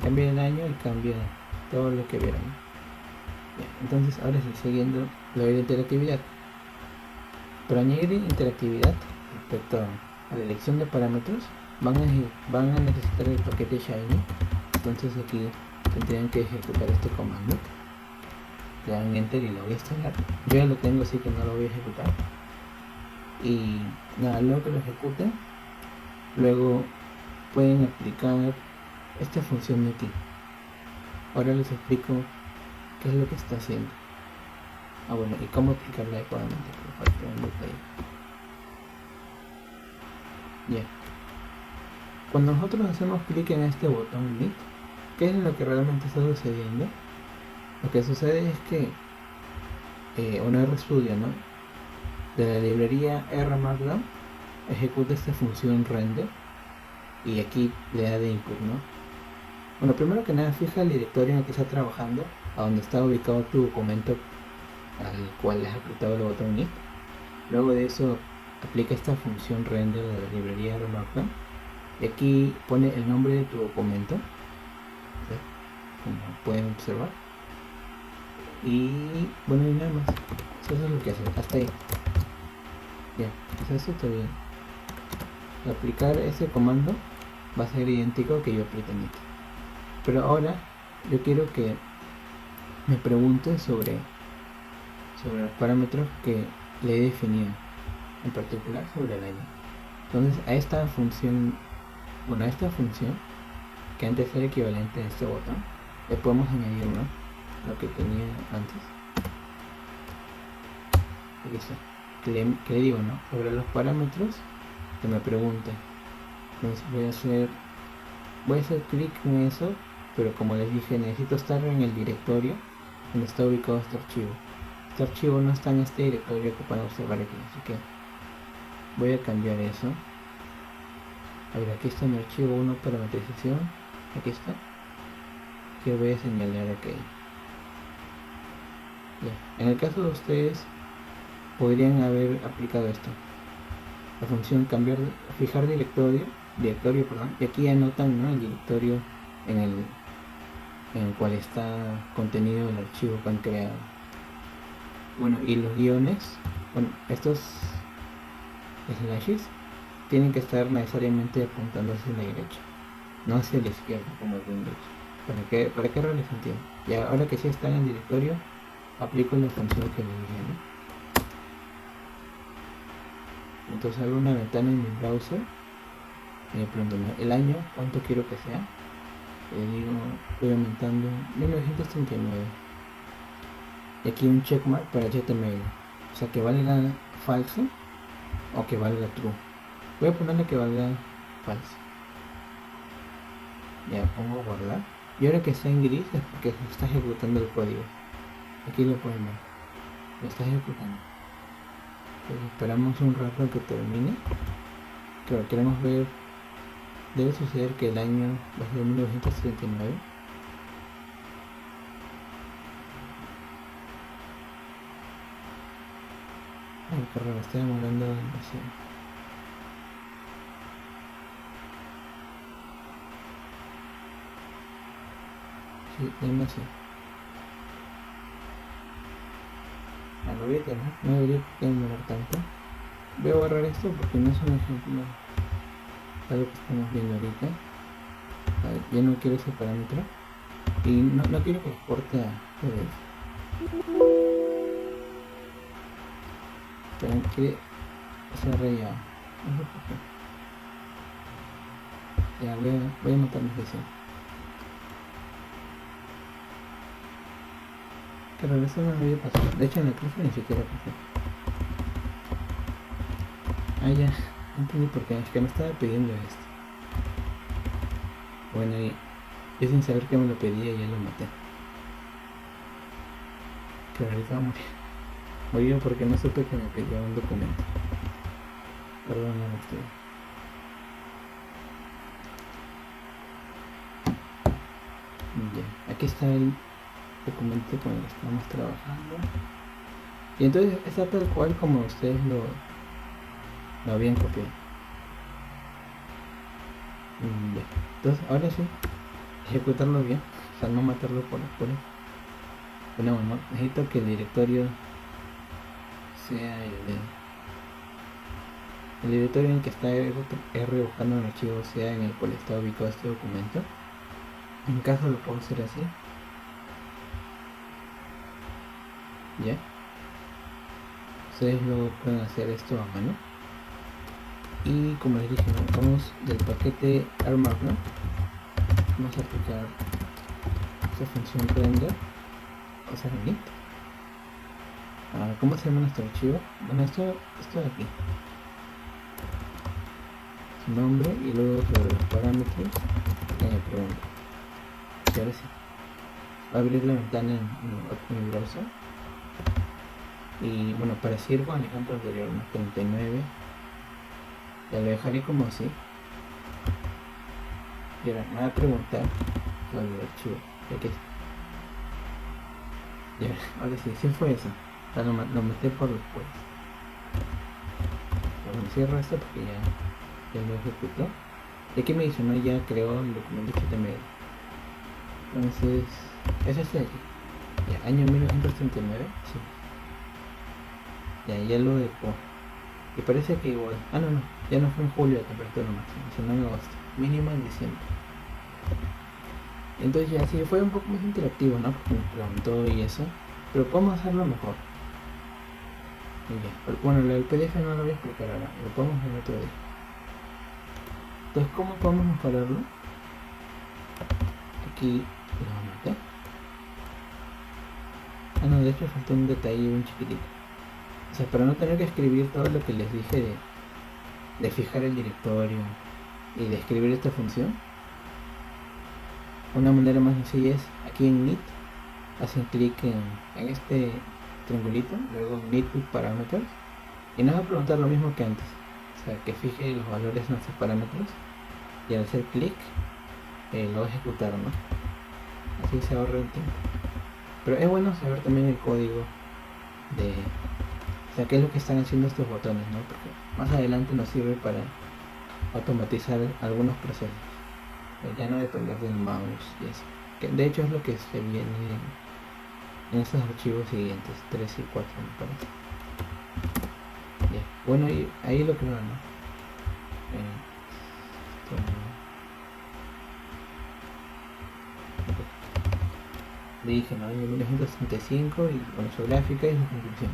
Cambia el año y cambia todo lo que vieron. Entonces, ahora sí, siguiendo lo de la interactividad. Para añadir interactividad respecto a la elección de parámetros, van a necesitar el paquete Shiny. Entonces aquí tendrían que ejecutar este comando. Le dan enter y lo voy a instalar. Yo ya lo tengo, así que no lo voy a ejecutar. Y nada, luego que lo ejecuten, luego pueden aplicar esta función de aquí. Ahora les explico qué es lo que está haciendo. Bueno, y cómo aplicarla adecuadamente, por falta un detalle. Ya. Cuando nosotros hacemos clic en este botón Meet, ¿qué es lo que realmente está sucediendo? Lo que sucede es que un RStudio, ¿no?, de la librería RMarkdown ejecuta esta función render y aquí le da de input, ¿no? Bueno, primero que nada, fija el directorio en el que está trabajando, a donde está ubicado tu documento al cual le has apretado el botón Meet. Luego de eso aplica esta función render de la librería RMarkdown y aquí pone el nombre de tu documento, ¿sí?, como pueden observar. Y bueno, y nada más. Eso es lo que hace, hasta ahí. Ya, pues eso está bien. Aplicar ese comando va a ser idéntico que yo aplique en aquí. Pero ahora yo quiero que me pregunte sobre los parámetros que le he definido, en particular sobre el año. Entonces a esta función que antes era equivalente a este botón, le podemos añadir, ¿no?, lo que tenía antes. aquí está, que le digo, ¿no? Sobre los parámetros que me pregunta. Entonces voy a hacer clic en eso, pero como les dije, necesito estar en el directorio donde está ubicado este archivo. Este archivo no está en este directorio que pueden observar aquí, así que voy a cambiar eso. A ver, aquí está mi archivo 1 parametrización, aquí está, que voy a señalar ok. Ya. En el caso de ustedes podrían haber aplicado esto, la función fijar directorio, perdón, y aquí anotan, ¿no?, el directorio en el cual está contenido el archivo que han creado. Bueno, y los guiones, bueno, estos slashes tienen que estar necesariamente apuntando hacia la derecha, no hacia la izquierda como el Windows, para que ahora les entiendo. Y ahora que sí están en el directorio, aplico la función que les dije, ¿no? Entonces abro una ventana en mi browser y me pregunto, ¿no?, el año, cuánto quiero que sea. Le digo, voy aumentando 1939. Y aquí un checkmark para HTML, o sea, que valga falso o que valga true. Voy a ponerle que valga falso. Ya pongo guardar. Y ahora que está en gris es porque se está ejecutando el código. Aquí lo pueden ver, lo está ejecutando. Entonces esperamos un rato a que termine. Claro, queremos ver. Debe suceder que el año va a ser 1939. Ay, qué raro, estoy demorando demasiado. Sí, demasiado. Lo voy a tener, no debería demorar tanto. Voy a borrar esto porque no es un ejemplo de lo que estamos viendo ahorita. A ver, ya no quiero ese parámetro y no quiero que exporte a PDF. Esperen que se ha rayado. No sé por qué. Ya voy a matar mi sesión. Pero eso no me había pasado. De hecho en la clase ni siquiera pasó. Ah, ya. No entendí por qué. Es que me estaba pidiendo esto. Bueno, y yo sin saber que me lo pedía ya lo maté. Pero ahorita va a morir. Murió porque no supe que me pedía un documento. Perdón, no estoy. Ya, aquí está el documento con el que estamos trabajando. Y entonces está tal cual como ustedes lo habían copiado. Ya. Entonces ahora sí, ejecutarlo bien, o sea, no matarlo por las puras. Bueno, necesito que el directorio sea el directorio en el que está R buscando el archivo sea en el cual está ubicado este documento. En caso lo puedo hacer así. Ya. Ustedes lo pueden hacer esto a mano. Y como les dije, vamos del paquete armar, ¿no? Vamos a aplicar esta función render, o sea, en int. ¿Cómo se llama nuestro archivo? Bueno, esto de aquí, su nombre, y luego sobre los parámetros pregunta. Y ahora sí, va a abrir la ventana en el browser. Y bueno, para seguir con el ejemplo anterior, ¿no? 39, ya lo dejaré como así. Y ahora me va a preguntar sobre el archivo. Ya, ahora sí fue eso. O sea, lo metí por después. Bueno, cierro esto porque ya lo ejecutó. Y aquí me dice, ¿no? Ya creó el documento HTML. Entonces, es este de aquí. Ya, año 1939, sí. Ya lo dejó. Y parece que igual. No, ya no fue en julio la temperatura máxima, sino en agosto. Mínima en diciembre. Entonces ya sí fue un poco más interactivo, ¿no? Porque me preguntó y eso. Pero podemos hacerlo mejor. Bueno, el PDF no lo voy a explicar ahora, lo podemos ver otro día. Entonces, ¿cómo podemos mejorarlo? Aquí lo maté. De hecho faltó un detalle, un chiquitito. O sea, para no tener que escribir todo lo que les dije de fijar el directorio y de escribir esta función, una manera más sencilla es aquí en Neat, hacen clic en este triangulito, luego Neat with Parameters, y nos va a preguntar lo mismo que antes, o sea, que fije los valores de nuestros parámetros, y al hacer clic lo va a ejecutar, ¿no? Así se ahorra el tiempo. Pero es bueno saber también el código de, o sea, qué es lo que están haciendo estos botones, ¿no? Porque más adelante nos sirve para automatizar algunos procesos, ya no depender del mouse y eso, que de hecho es lo que se viene en estos archivos siguientes, 3 y 4 me parece. Ya. Bueno, y ahí lo creo, ¿no? Le dije, ¿no? En 1935 y con su gráfica y su conclusión.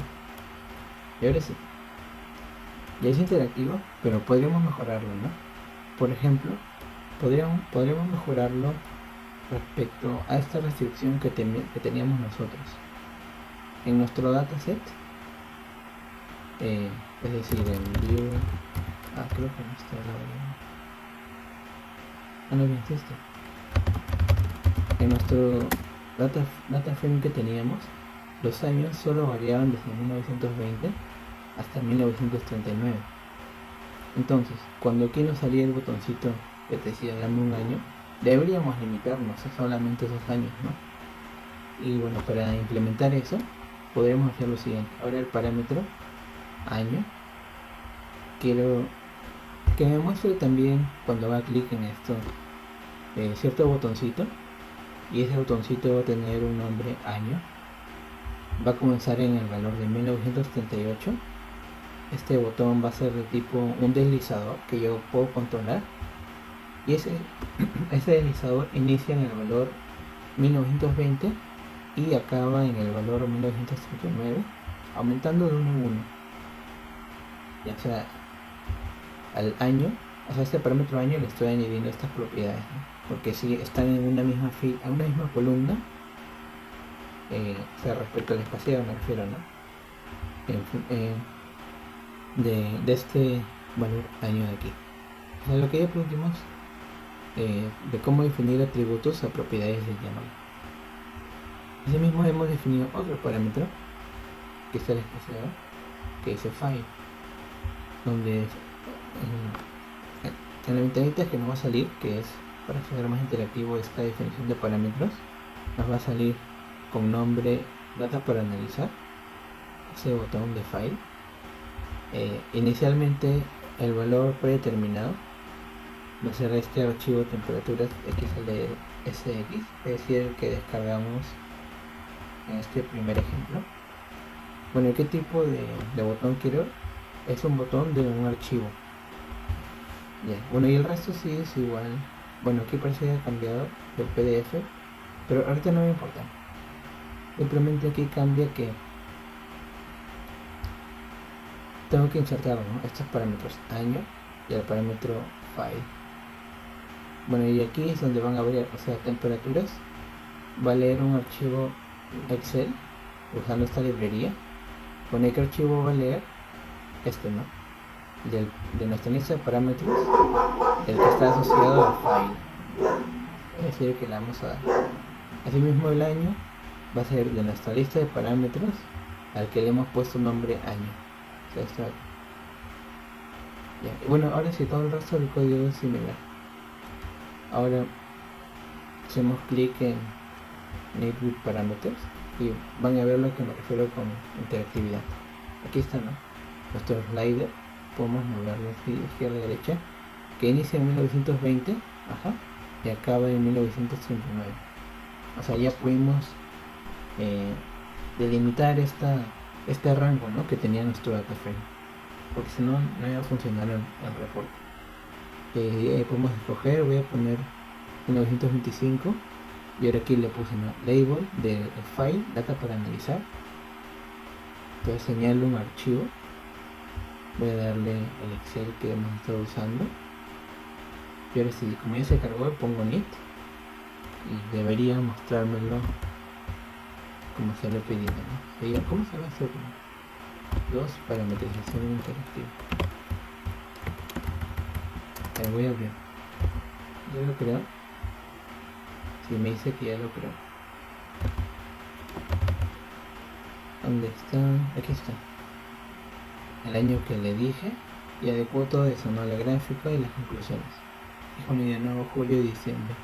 Y ahora sí, ya es interactivo, pero podríamos mejorarlo, ¿no? Por ejemplo, podríamos mejorarlo respecto a esta restricción que teníamos nosotros. En nuestro dataset, es decir, en view, creo que no está la... no, bien, es esto. En nuestro data frame que teníamos, los años solo variaban desde 1920 hasta 1939. Entonces, cuando aquí nos salía el botoncito que te decía dame un año, deberíamos limitarnos a solamente esos años, ¿no? Y bueno, para implementar eso, podremos hacer lo siguiente. Ahora el parámetro año, quiero que me muestre también cuando haga clic en esto cierto botoncito, y ese botoncito va a tener un nombre año, va a comenzar en el valor de 1938. Este botón va a ser de tipo un deslizador que yo puedo controlar, y ese deslizador inicia en el valor 1920 y acaba en el valor 1939, aumentando de 1 en 1. Ya sea al año, o sea, este parámetro año le estoy añadiendo estas propiedades, ¿no? Porque si están en una misma fila, en una misma columna, o sea, respecto al espaciado me refiero, ¿no? De este valor año de aquí. O sea, lo que ya aprendimos de cómo definir atributos a propiedades del llamado. Asimismo hemos definido otro parámetro que está el espaciador, que dice file, donde en la ventanita que nos va a salir, que es para hacer más interactivo esta definición de parámetros, nos va a salir con nombre data para analizar, ese botón de file. Inicialmente el valor predeterminado va a ser este archivo de temperaturas XLSX, es decir, el que descargamos en este primer ejemplo. Bueno, ¿qué tipo de botón quiero? Es un botón de un archivo. Ya. Bueno, y el resto sí es igual. Bueno, aquí parece que ha cambiado el PDF, pero ahorita no me importa. Simplemente aquí cambia que tengo que insertar, ¿no?, estos parámetros año y el parámetro file. Bueno, y aquí es donde van a ver, o sea, temperaturas. Va a leer un archivo Excel usando esta librería. Con el archivo va a leer este, ¿no?, de nuestra lista de parámetros, el que está asociado al file, es decir, que le vamos a dar. Asimismo, el año va a ser de nuestra lista de parámetros al que le hemos puesto nombre año. O sea, esto aquí. Ya. Bueno, ahora sí, todo el resto del código es similar. Ahora hacemos clic en Need with Parameters y van a ver lo que me refiero con interactividad. Aquí está, ¿no?, nuestro slider. Podemos moverlo así de izquierda a derecha, que inicia en 1920, y acaba en 1939. O sea, ya pudimos delimitar este rango, ¿no?, que tenía nuestro data frame, porque si no, no iba a funcionar el reporte. Podemos escoger, voy a poner 1925, y ahora aquí le puse una label de file, data para analizar. Entonces señalo un archivo, voy a darle el Excel que hemos estado usando, y ahora sí, como ya se cargó, pongo Neat y debería mostrármelo como se lo he pedido, ¿no? ¿Cómo se va a hacer? 2 parametrización interactiva. Ahí voy a abrir. ¿Ya lo creo? Si me dice que ya lo creo. ¿Dónde está? Aquí está. El año que le dije y adecuó todo eso, ¿no? La gráfica y las conclusiones. Y junio de nuevo, julio y diciembre.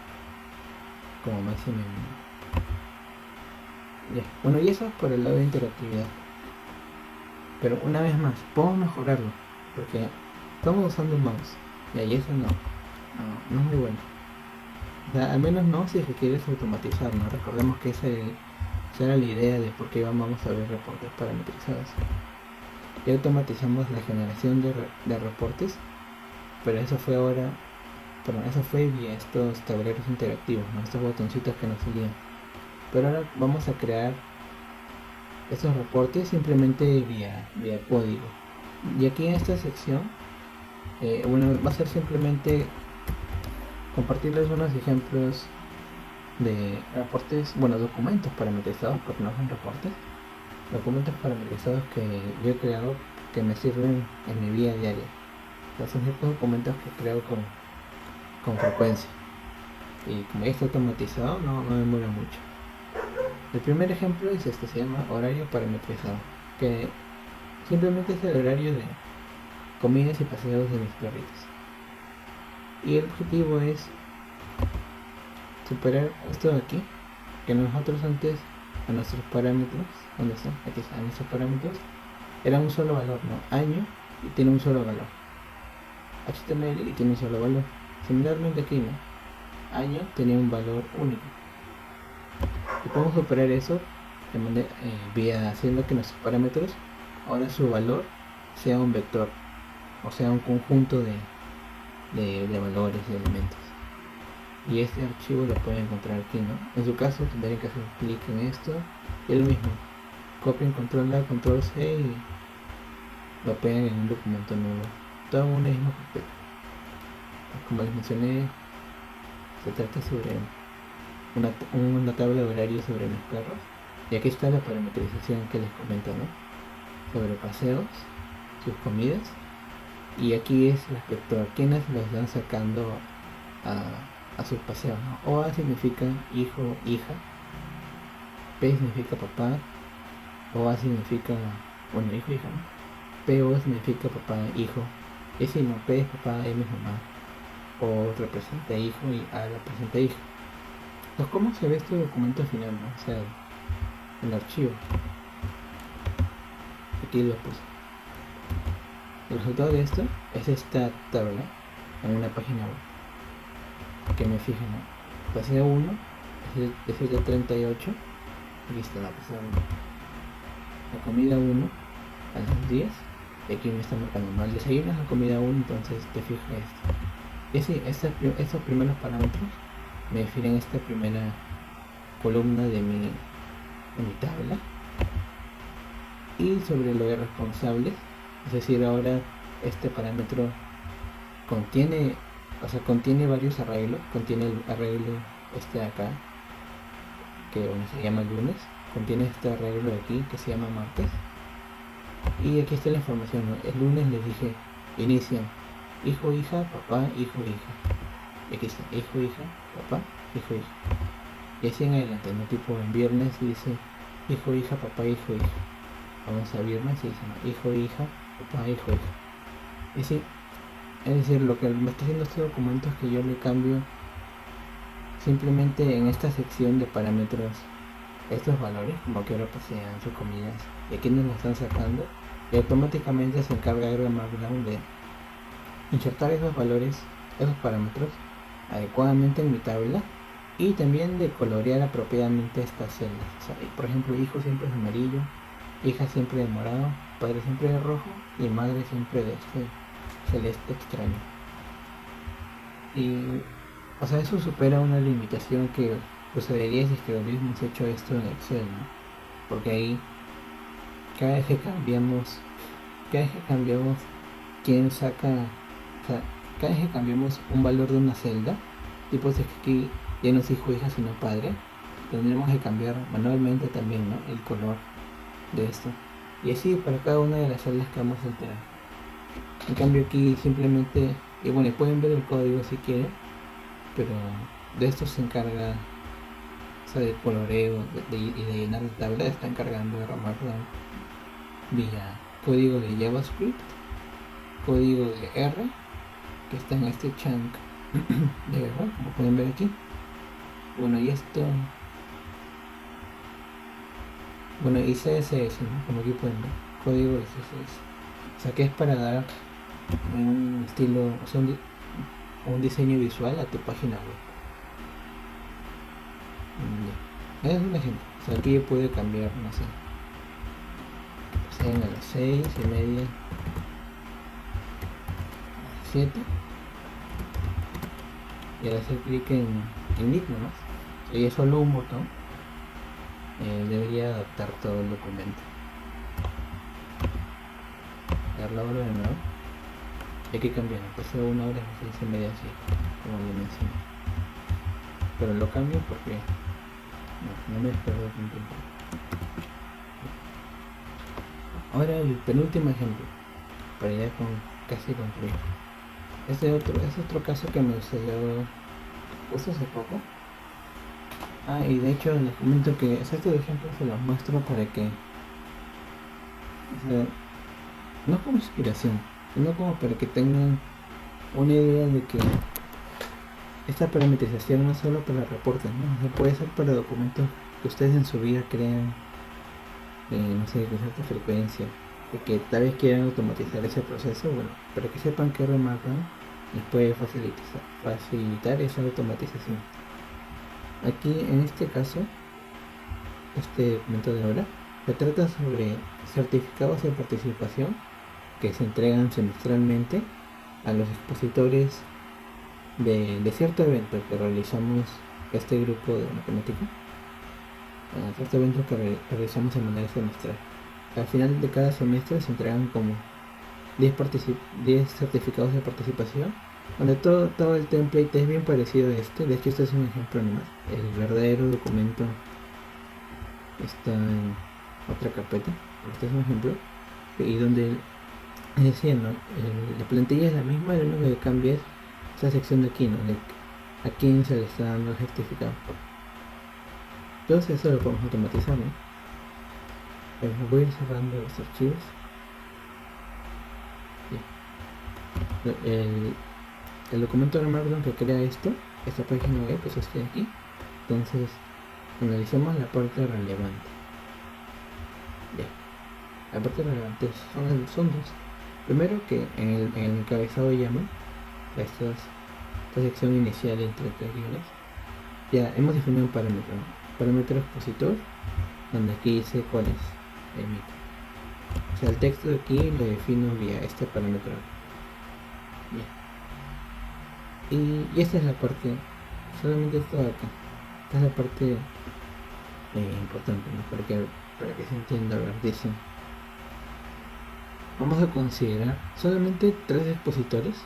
Como máximo. Ya. Bueno, y eso es por el lado de interactividad. Pero una vez más, puedo mejorarlo. Porque estamos usando un mouse. Y ahí eso no es muy bueno. O sea, al menos no si es que quieres automatizar, ¿no? Recordemos que esa era la idea de por qué vamos a ver reportes parametrizados. Y automatizamos la generación de reportes, pero eso fue vía estos tableros interactivos, ¿no? Estos botoncitos que nos salían. Pero ahora vamos a crear estos reportes simplemente vía código. Y aquí en esta sección, va a ser simplemente compartirles unos ejemplos de reportes, documentos parametrizados, porque no son reportes, documentos parametrizados que yo he creado que me sirven en mi vida diaria. Son ciertos documentos que creo con frecuencia, y como ya está automatizado no demora mucho. El primer ejemplo es este, se llama horario parametrizado, que simplemente es el horario de comidas y paseos de mis perritos. Y el objetivo es superar esto de aquí, que nosotros antes a nuestros parámetros, ¿dónde están? Aquí están nuestros parámetros, era un solo valor, ¿no? Año y tiene un solo valor. HTML y tiene un solo valor. Similarmente aquí, ¿no? Año tenía un valor único. Y podemos superar eso de manera, vía haciendo que nuestros parámetros ahora su valor sea un vector, o sea un conjunto de valores y elementos. Y este archivo lo pueden encontrar aquí, ¿no? En su caso tendrían que hacer clic en esto y lo mismo, copien control A, control C y lo pegan en un documento nuevo, todo en una misma carpeta. Como les mencioné, se trata sobre una tabla de horarios sobre mis perros, y aquí está la parametrización que les comento, ¿no? Sobre paseos, sus comidas, y aquí es respecto a quienes los van sacando a sus paseos, ¿no? OA significa hijo, hija, P significa papá, OA significa, hijo, hija, ¿no? PO significa papá, hijo, y si no, P es papá, M es mamá, O representa hijo y A representa hija. Entonces, ¿cómo se ve este documento final, no? O sea, el archivo. Aquí lo puse. El resultado de esto es esta tabla en una página web. Que me fijo, ¿no? Paseo 1 es el de 38. Aquí está la paseo 1. La comida 1 a las 10. Y aquí me está marcando, ¿no? El desayuno es la comida 1, entonces te fijas esto. Y así, estos primeros parámetros me definen esta primera columna de mi tabla. Y sobre lo de responsables, es decir, ahora este parámetro contiene varios arreglos. Contiene el arreglo este de acá, que se llama lunes, contiene este arreglo de aquí que se llama martes, y aquí está la información, ¿no? El lunes les dije inician hijo, hija, papá, hijo, hija, y aquí está hijo, hija, papá, hijo, hija, y así en adelante, ¿no? Tipo en viernes dice hijo, hija, papá, hijo, hija. Vamos a viernes y dice, ¿no? Hijo, hija, papá, hijo, hija. Y sí, es decir, lo que me está haciendo este documento es que yo le cambio simplemente en esta sección de parámetros estos valores, como que ahora pasean sus comidas y aquí nos lo están sacando, y automáticamente se encarga de Markdown de insertar esos valores, esos parámetros adecuadamente en mi tabla, y también de colorear apropiadamente estas celdas. O sea, por ejemplo, hijo siempre es amarillo, hija siempre de morado, padre siempre de rojo y madre siempre de este celeste extraño. Y o sea, eso supera una limitación que sucedería si es que hubiésemos hecho esto en Excel, ¿no? Porque ahí cada vez que cambiamos quién saca, o sea, cada vez que cambiamos un valor de una celda, tipo si es que aquí ya no es hijo, hija, sino padre, tendremos que cambiar manualmente también, ¿no? El color de esto. Y así para cada una de las celdas que vamos a alterar. En cambio aquí simplemente, y bueno, pueden ver el código si quieren, pero de esto se encarga, o sea, del coloreo y de llenar la tabla, está encargando de Markdown vía código de JavaScript, código de R, que está en este chunk de R, como pueden ver aquí. Bueno, y esto, bueno, y CSS, ¿no? Como aquí pueden ver, código de CSS. O sea, que es para dar un estilo, o sea, un diseño visual a tu página web. Es un ejemplo. O sea, aquí yo puedo cambiar, no sé, sean a las 6:30, a las 7, y al hacer clic en Init nomás, y es solo un botón, debería adaptar todo el documento. Dar la hora de nuevo, hay que cambiar, empezó 1 hora, 6:30, así como le mencioné, pero lo cambio porque no me perder un tiempo. Ahora el penúltimo ejemplo, para ya casi concluir. Es otro caso que me sucedió justo hace poco. Y de hecho les comento que estos ejemplos se los muestro para que, o sea, no como inspiración, sino como para que tengan una idea de que esta parametrización no es solo para reportes, ¿no? O sea, puede ser para documentos que ustedes en su vida crean, no sé, con cierta frecuencia, y que tal vez quieran automatizar ese proceso. Bueno, para que sepan que Markdown les puede facilitar esa automatización. Aquí en este caso, este documento de ahora se trata sobre certificados de participación que se entregan semestralmente a los expositores de cierto evento que realizamos este grupo de matemática, cierto evento que realizamos de manera semestral. Al final de cada semestre se entregan como 10 certificados de participación, donde todo el template es bien parecido a este. De hecho, este es un ejemplo nomás. El verdadero documento está en otra carpeta. Este es un ejemplo. Y donde decía, ¿no? La plantilla es la misma, lo único que cambia es esta sección de aquí, ¿no? De a quién se le está dando el certificado. Entonces eso lo podemos automatizar, ¿no? Voy a ir cerrando los archivos. El documento de Markdown que crea esta página web, pues este de aquí. Entonces analicemos la parte relevante. Bien, la parte relevante son dos. Primero, que en el encabezado llaman esta sección inicial entre tres guiones. Ya hemos definido un parámetro, ¿no? Parámetro expositor, donde aquí dice cuál es el mito. O sea, el texto de aquí lo defino vía este parámetro. Bien. Y esta es la parte, solamente esto de acá. Esta es la parte importante, ¿no? Para que se entienda. A ver, dice, vamos a considerar solamente 3 expositores.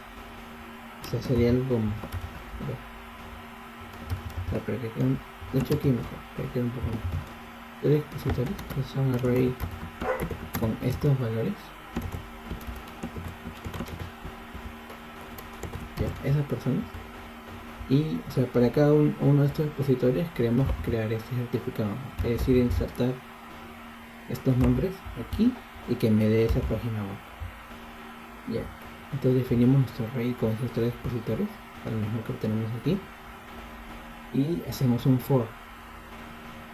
O sea, sería algo como, a ver, o sea, para que quede, de hecho aquí mejor, para que quede un poco mejor. 3 expositores que son array con estos valores. Ya, esas personas. Y, o sea, para cada uno de estos expositores queremos crear este certificado, es decir, insertar estos nombres aquí y que me dé esa página web. Ya, entonces definimos nuestro array con esos 3 expositores, lo mismo que tenemos aquí, y hacemos un for.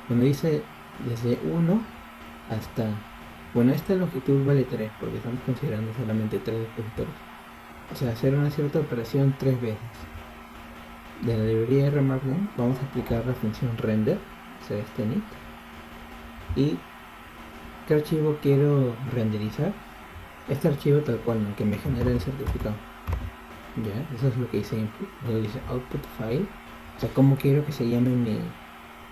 Cuando dice desde 1 hasta, bueno, esta longitud vale 3 porque estamos considerando solamente 3 expositores. O sea, hacer una cierta operación 3 veces. De la librería R Markdown vamos a aplicar la función render, o sea, este init, y ¿qué archivo quiero renderizar? Este archivo tal cual, ¿no? Que me genera el certificado. Ya, eso es lo que dice input. Luego dice output file, o sea, cómo quiero que se llame mi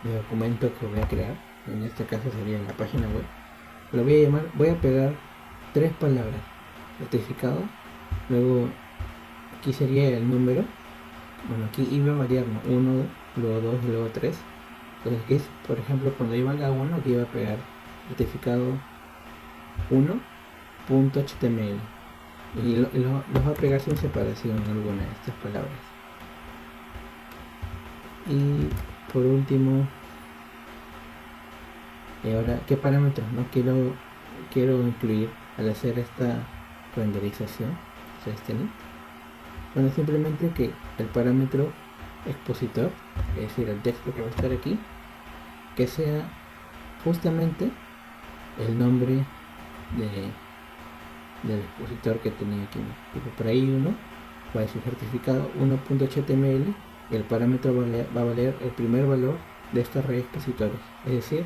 documento que voy a crear. En este caso sería la página web. Lo voy a llamar, voy a pegar 3 palabras: certificado, luego aquí sería el número. Bueno, aquí iba a variar, ¿no? 1, luego 2, luego 3. Entonces aquí, por ejemplo, cuando iba a la 1, aquí iba a pegar certificado 1.html y los va a pegar sin separación alguna de estas palabras. Y por último, y ahora, ¿qué parámetros no quiero incluir al hacer esta renderización? O sea, este link. Bueno, simplemente que el parámetro expositor, es decir, el texto que va a estar aquí, que sea justamente el nombre del expositor que tenía aquí. Tipo, por ahí uno va a decir certificado 1.html y el parámetro va a valer el primer valor de esta red expositores, es decir,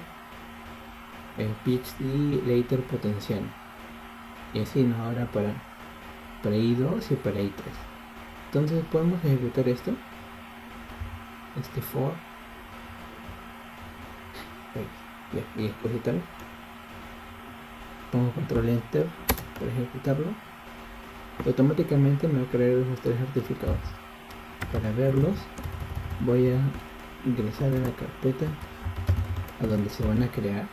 el PhD later potencial. Y así, ¿no? Ahora para I2 y para I3. Entonces podemos ejecutar esto, este for y expositor. Pongo control enter para ejecutarlo. Automáticamente me va a crear los tres certificados. Para verlos voy a ingresar a la carpeta a donde se van a crear,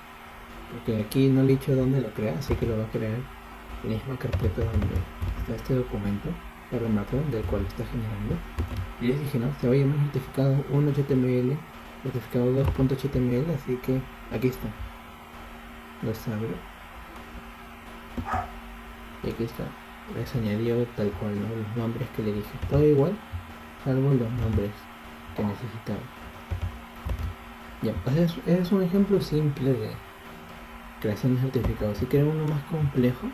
porque aquí no le he dicho dónde lo crea, así que lo va a crear en la misma carpeta donde está este documento del cual está generando. Y les dije, no, se va a llamar certificado 1.html, certificado 2.html, así que aquí está. Los abro. Y aquí está. Les añadió tal cual, ¿no? Los nombres que le dije. Todo igual, salvo los nombres que necesitaba. Ya, pues es un ejemplo simple de creación de certificados. Si quieren uno más complejo,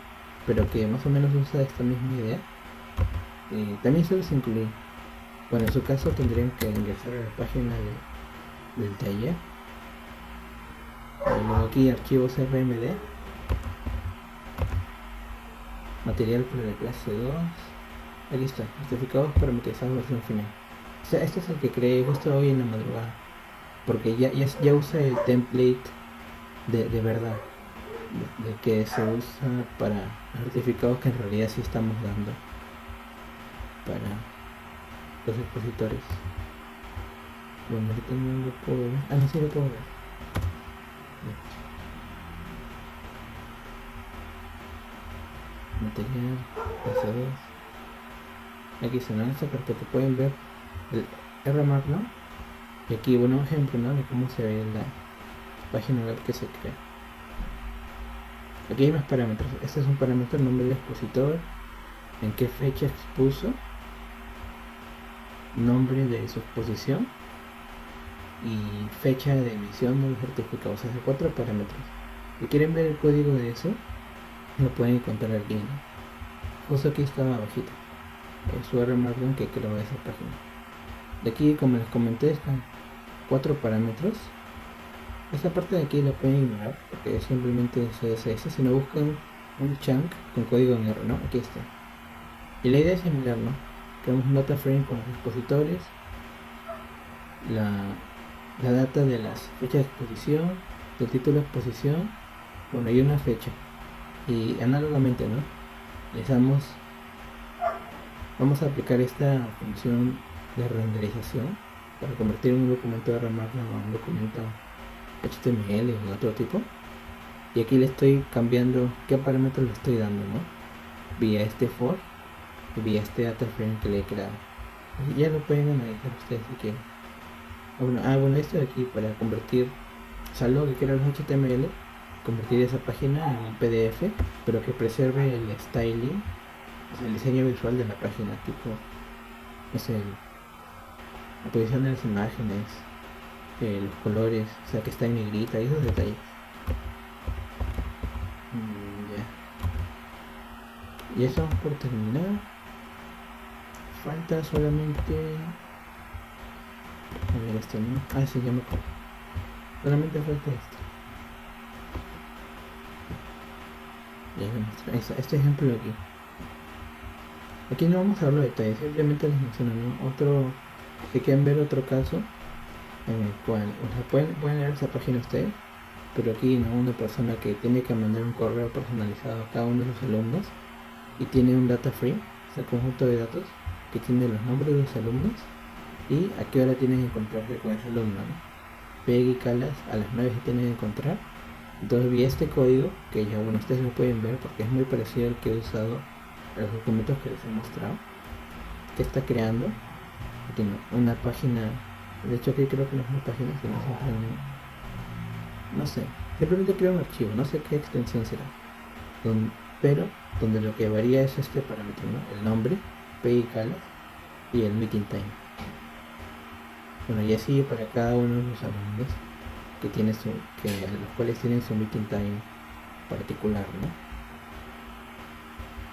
pero que más o menos usa esta misma idea, también se los incluye. Bueno, en su caso tendrían que ingresar a la página del taller. Luego aquí archivos RMD, material para la clase 2. Aquí está, certificados parametrizados versión final. O sea, este es el que creé justo hoy en la madrugada, porque ya usa el template de verdad, de que se usa para certificados que en realidad sí estamos dando para los expositores. Bueno, ahorita no lo puedo ver. Ah, no, sí lo puedo ver. Material, S2. Aquí en esta carpeta pueden ver el RMark, ¿no? Y aquí, bueno, un ejemplo, ¿no? De cómo se ve la página web que se crea. Aquí hay más parámetros. Este es un parámetro, el nombre del expositor, en qué fecha expuso, nombre de su exposición y fecha de emisión del certificado. O sea, hace 4 parámetros. Si quieren ver el código de eso, lo pueden encontrar aquí, ¿no? Justo aquí estaba abajito. Su RMark que creó esa página. De aquí, como les comenté, están 4 parámetros. Esta parte de aquí la pueden ignorar porque es simplemente CSS. Si no, buscan un chunk con código en R, ¿no? Aquí está. Y la idea es similar, ¿no? Creamos un data frame con los expositores, la data de las fechas de exposición, del título de exposición, bueno, y una fecha. Y análogamente, ¿no? Vamos a aplicar esta función de renderización para convertir un documento de RMark a un documento HTML o de otro tipo. Y aquí le estoy cambiando qué parámetros le estoy dando, ¿no? Vía este for y vía este data frame que le he creado. Y ya lo pueden analizar ustedes si quieren. Bueno, esto de aquí para convertir, salvo que quiera los HTML, convertir esa página en un PDF, pero que preserve el styling, o sea, el diseño visual de la página, tipo, no sé, la posición de las imágenes, los colores, o sea, que está en negrita y esos detalles. Ya. Y eso por terminar. Falta solamente... A ver, esto no. Ah, sí, ya me acuerdo. Solamente falta esto. Ya este ejemplo de aquí. Aquí no vamos a hablar de detalles, simplemente les menciono, ¿no? Si quieren ver otro caso en el cual, o sea, pueden leer esa página ustedes, pero aquí, ¿no? Una persona que tiene que mandar un correo personalizado a cada uno de los alumnos y tiene un data frame, o sea, conjunto de datos que tiene los nombres de los alumnos y a qué hora tienen que encontrarse con ese alumno, ¿no? Peggy y Calas a las 9 se tienen que encontrar Entonces vi este código, que ya bueno, ustedes lo pueden ver porque es muy parecido al que he usado en los documentos que les he mostrado, que está creando. Tiene una página, de hecho aquí creo que no es una página, sino simplemente, no sé, simplemente crea un archivo, no sé qué extensión será, pero donde lo que varía es este parámetro, ¿no? El nombre, PI Cala y el meeting time. Bueno, y así para cada uno de los alumnos que los cuales tienen su meeting time particular,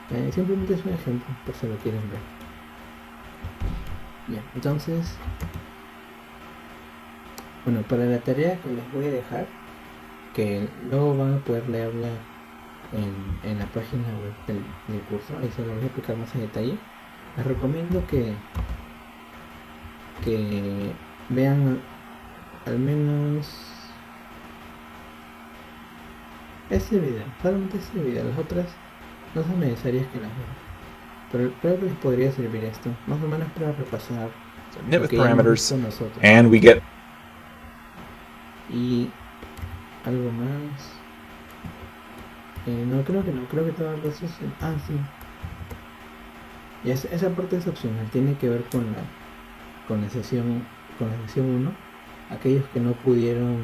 ¿no? Simplemente es un ejemplo, por si lo quieren ver. Bien, entonces, bueno, para la tarea que les voy a dejar, que luego van a poder leerla en la página web del curso, ahí se lo voy a explicar más en detalle. Les recomiendo que vean al menos este video, solamente este video, las otras no son necesarias que las vean, pero creo que les podría servir esto, más o menos para repasar lo que ya hemos visto nosotros. And we get Y algo más. No, creo que todas las cosas. Sí. Y esa parte es opcional, tiene que ver con la sesión 1. Aquellos que no pudieron,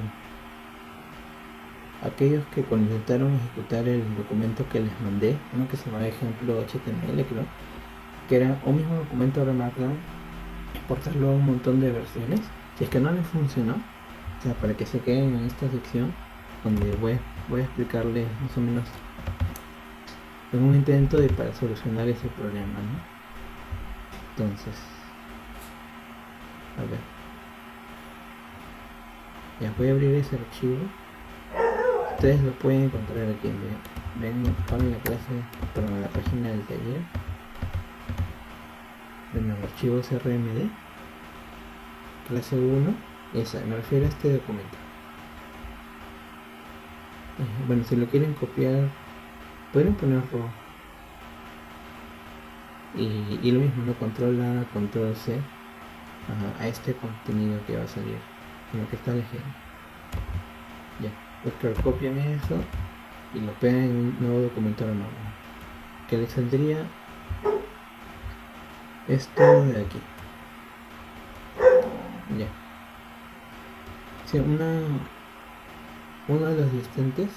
aquellos que cuando intentaron ejecutar el documento que les mandé, uno que se llama ejemplo HTML, creo, que era un mismo documento de Markdown, exportarlo a un montón de versiones. Si es que no les funcionó, o sea, para que se queden en esta sección donde voy a explicarles más o menos un intento para solucionar ese problema, ¿no? Entonces, a ver, ya voy a abrir ese archivo. Ustedes lo pueden encontrar aquí. Ven la clase, perdón, la página del taller. Ven el archivo CRMD, clase 1. Esa, me refiero a este documento. Bueno, si lo quieren copiar, pueden ponerlo y lo mismo, ¿no? Control A, Control C a este contenido que va a salir, lo que está leyendo. Ya, pues claro, copian eso y lo pegan en un nuevo documento armado, que les saldría esto de aquí. Ya. Sí, uno de los asistentes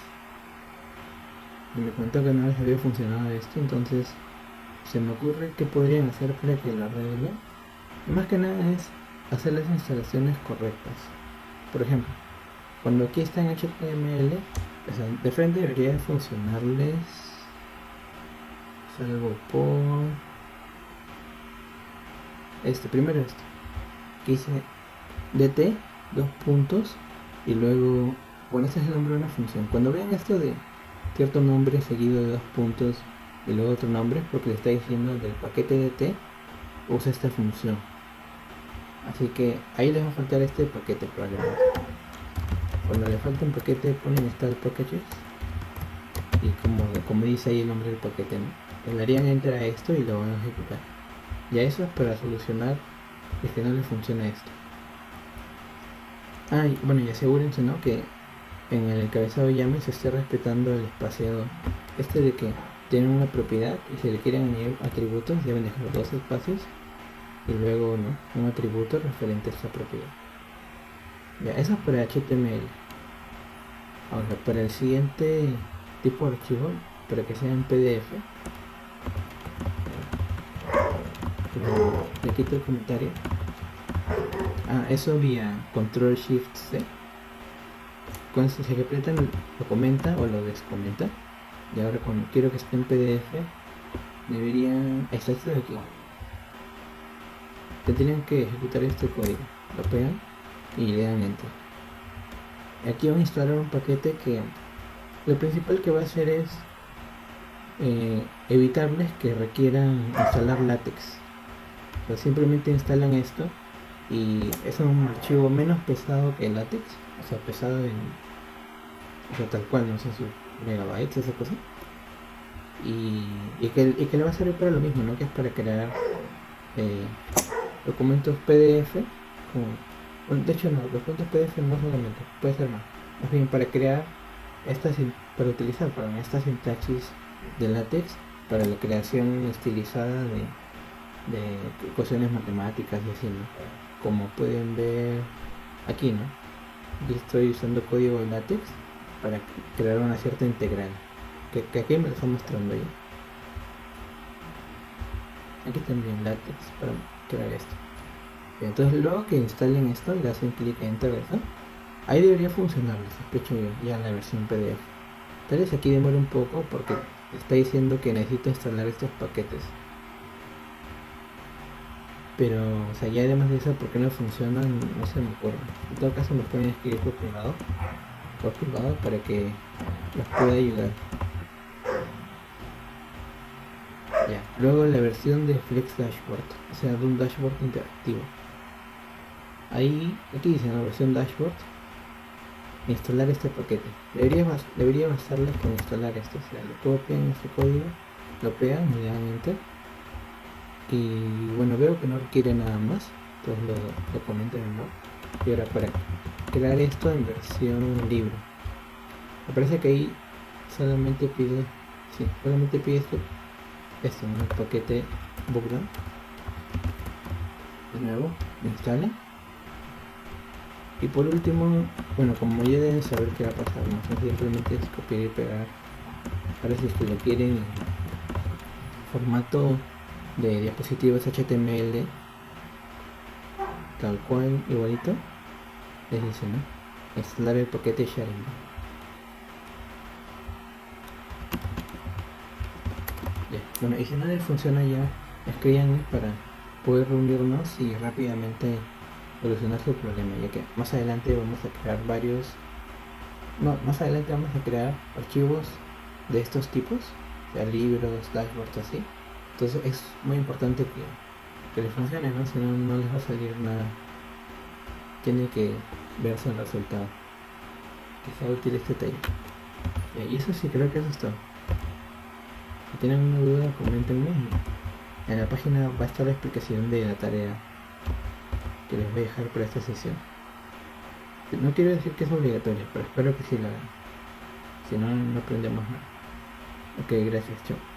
me comentó que no les había funcionado esto, entonces se me ocurre que podrían hacer para que lo arreglen. Más que nada es hacer las instalaciones correctas. Por ejemplo, cuando aquí está en HTML, o sea, de frente debería funcionarles, salvo por primero esto, que dice dt, 2 puntos, y luego, bueno, este es el nombre de una función. Cuando vean esto de cierto nombre seguido de 2 puntos y luego otro nombre, porque le está diciendo del paquete dt, usa esta función. Así que ahí les va a faltar este paquete probablemente. Cuando le falta un paquete ponen start packages y como dice ahí el nombre del paquete, ¿no? Le darían enter a esto y lo van a ejecutar. Ya eso es para solucionar es que no le funciona esto. Y bueno, y asegúrense, ¿no?, que en el encabezado llame se esté respetando el espaciado de que tienen una propiedad y si le quieren añadir atributos deben dejar 2 espacios y luego, ¿no?, un atributo referente a esta propiedad. Ya, eso es para HTML. Ahora, para el siguiente tipo de archivo, para que sea en PDF, le quito el comentario. Eso vía Control Shift C. Cuando se apretan lo comenta o lo descomenta. Y ahora cuando quiero que esté en PDF, deberían... esto de aquí. Tendrían que ejecutar este código. Lo pegan y le dan enter. Aquí van a instalar un paquete que lo principal que va a hacer es evitarles que requieran instalar látex. O sea, simplemente instalan esto y es un archivo menos pesado que el látex, o sea, pesado o sea, tal cual, no sé, sus megabytes, esa cosa, y que le va a servir para lo mismo, ¿no?, que es para crear documentos PDF, bueno, de hecho no, documentos PDF no solamente, puede ser más bien para crear para utilizar para esta sintaxis de LaTeX para la creación estilizada de ecuaciones matemáticas y así, ¿no? Como pueden ver aquí, ¿no? Yo estoy usando código LaTeX para crear una cierta integral que aquí me lo está mostrando ya. Aquí también LaTeX para crear esto. Entonces luego que instalen esto y le hacen clic en Enter, ¿no? Ahí debería funcionar, sospecho yo, ya en la versión PDF. Tal vez aquí demora un poco porque está diciendo que necesito instalar estos paquetes. Pero, o sea, ya además de eso, ¿por qué no funcionan? No se me ocurre. En todo caso, me pueden escribir por privado para que los pueda ayudar. Ya. Luego la versión de Flex Dashboard, o sea, de un dashboard interactivo. Ahí, aquí dice la versión dashboard, instalar este paquete. Debería bastarles con instalar esto. O sea, lo copian este código, lo pegan, le dan enter. Y bueno, veo que no requiere nada más. Entonces lo comento en el blog. Y ahora para crear esto en versión libre. Me parece que ahí solamente pide esto, ¿no? El paquete Bookdown. De nuevo, lo instala. Y por último, bueno, como ya deben saber qué va a pasar, ¿no? Simplemente es copiar y pegar. Ahora si es que lo quieren en formato de diapositivas HTML, tal cual, igualito, les dice, ¿no? Instalar el paquete sharing. Ya. Bueno, y si no les funciona ya, escríbanme para poder reunirnos y rápidamente solucionar su problema, ya que más adelante vamos a crear más adelante vamos a crear archivos de estos tipos, o sea, libros, dashboards, así. Entonces es muy importante que les funcione, ¿no? Si no, no les va a salir nada. Tiene que verse el resultado, que sea útil este taller. Y eso sí, creo que eso es todo. Si tienen una duda, coméntenme. En la página va a estar la explicación de la tarea que les voy a dejar para esta sesión. No quiero decir que es obligatoria, pero espero que sí la hagan. Si no, no aprendemos nada. Ok, gracias, chao.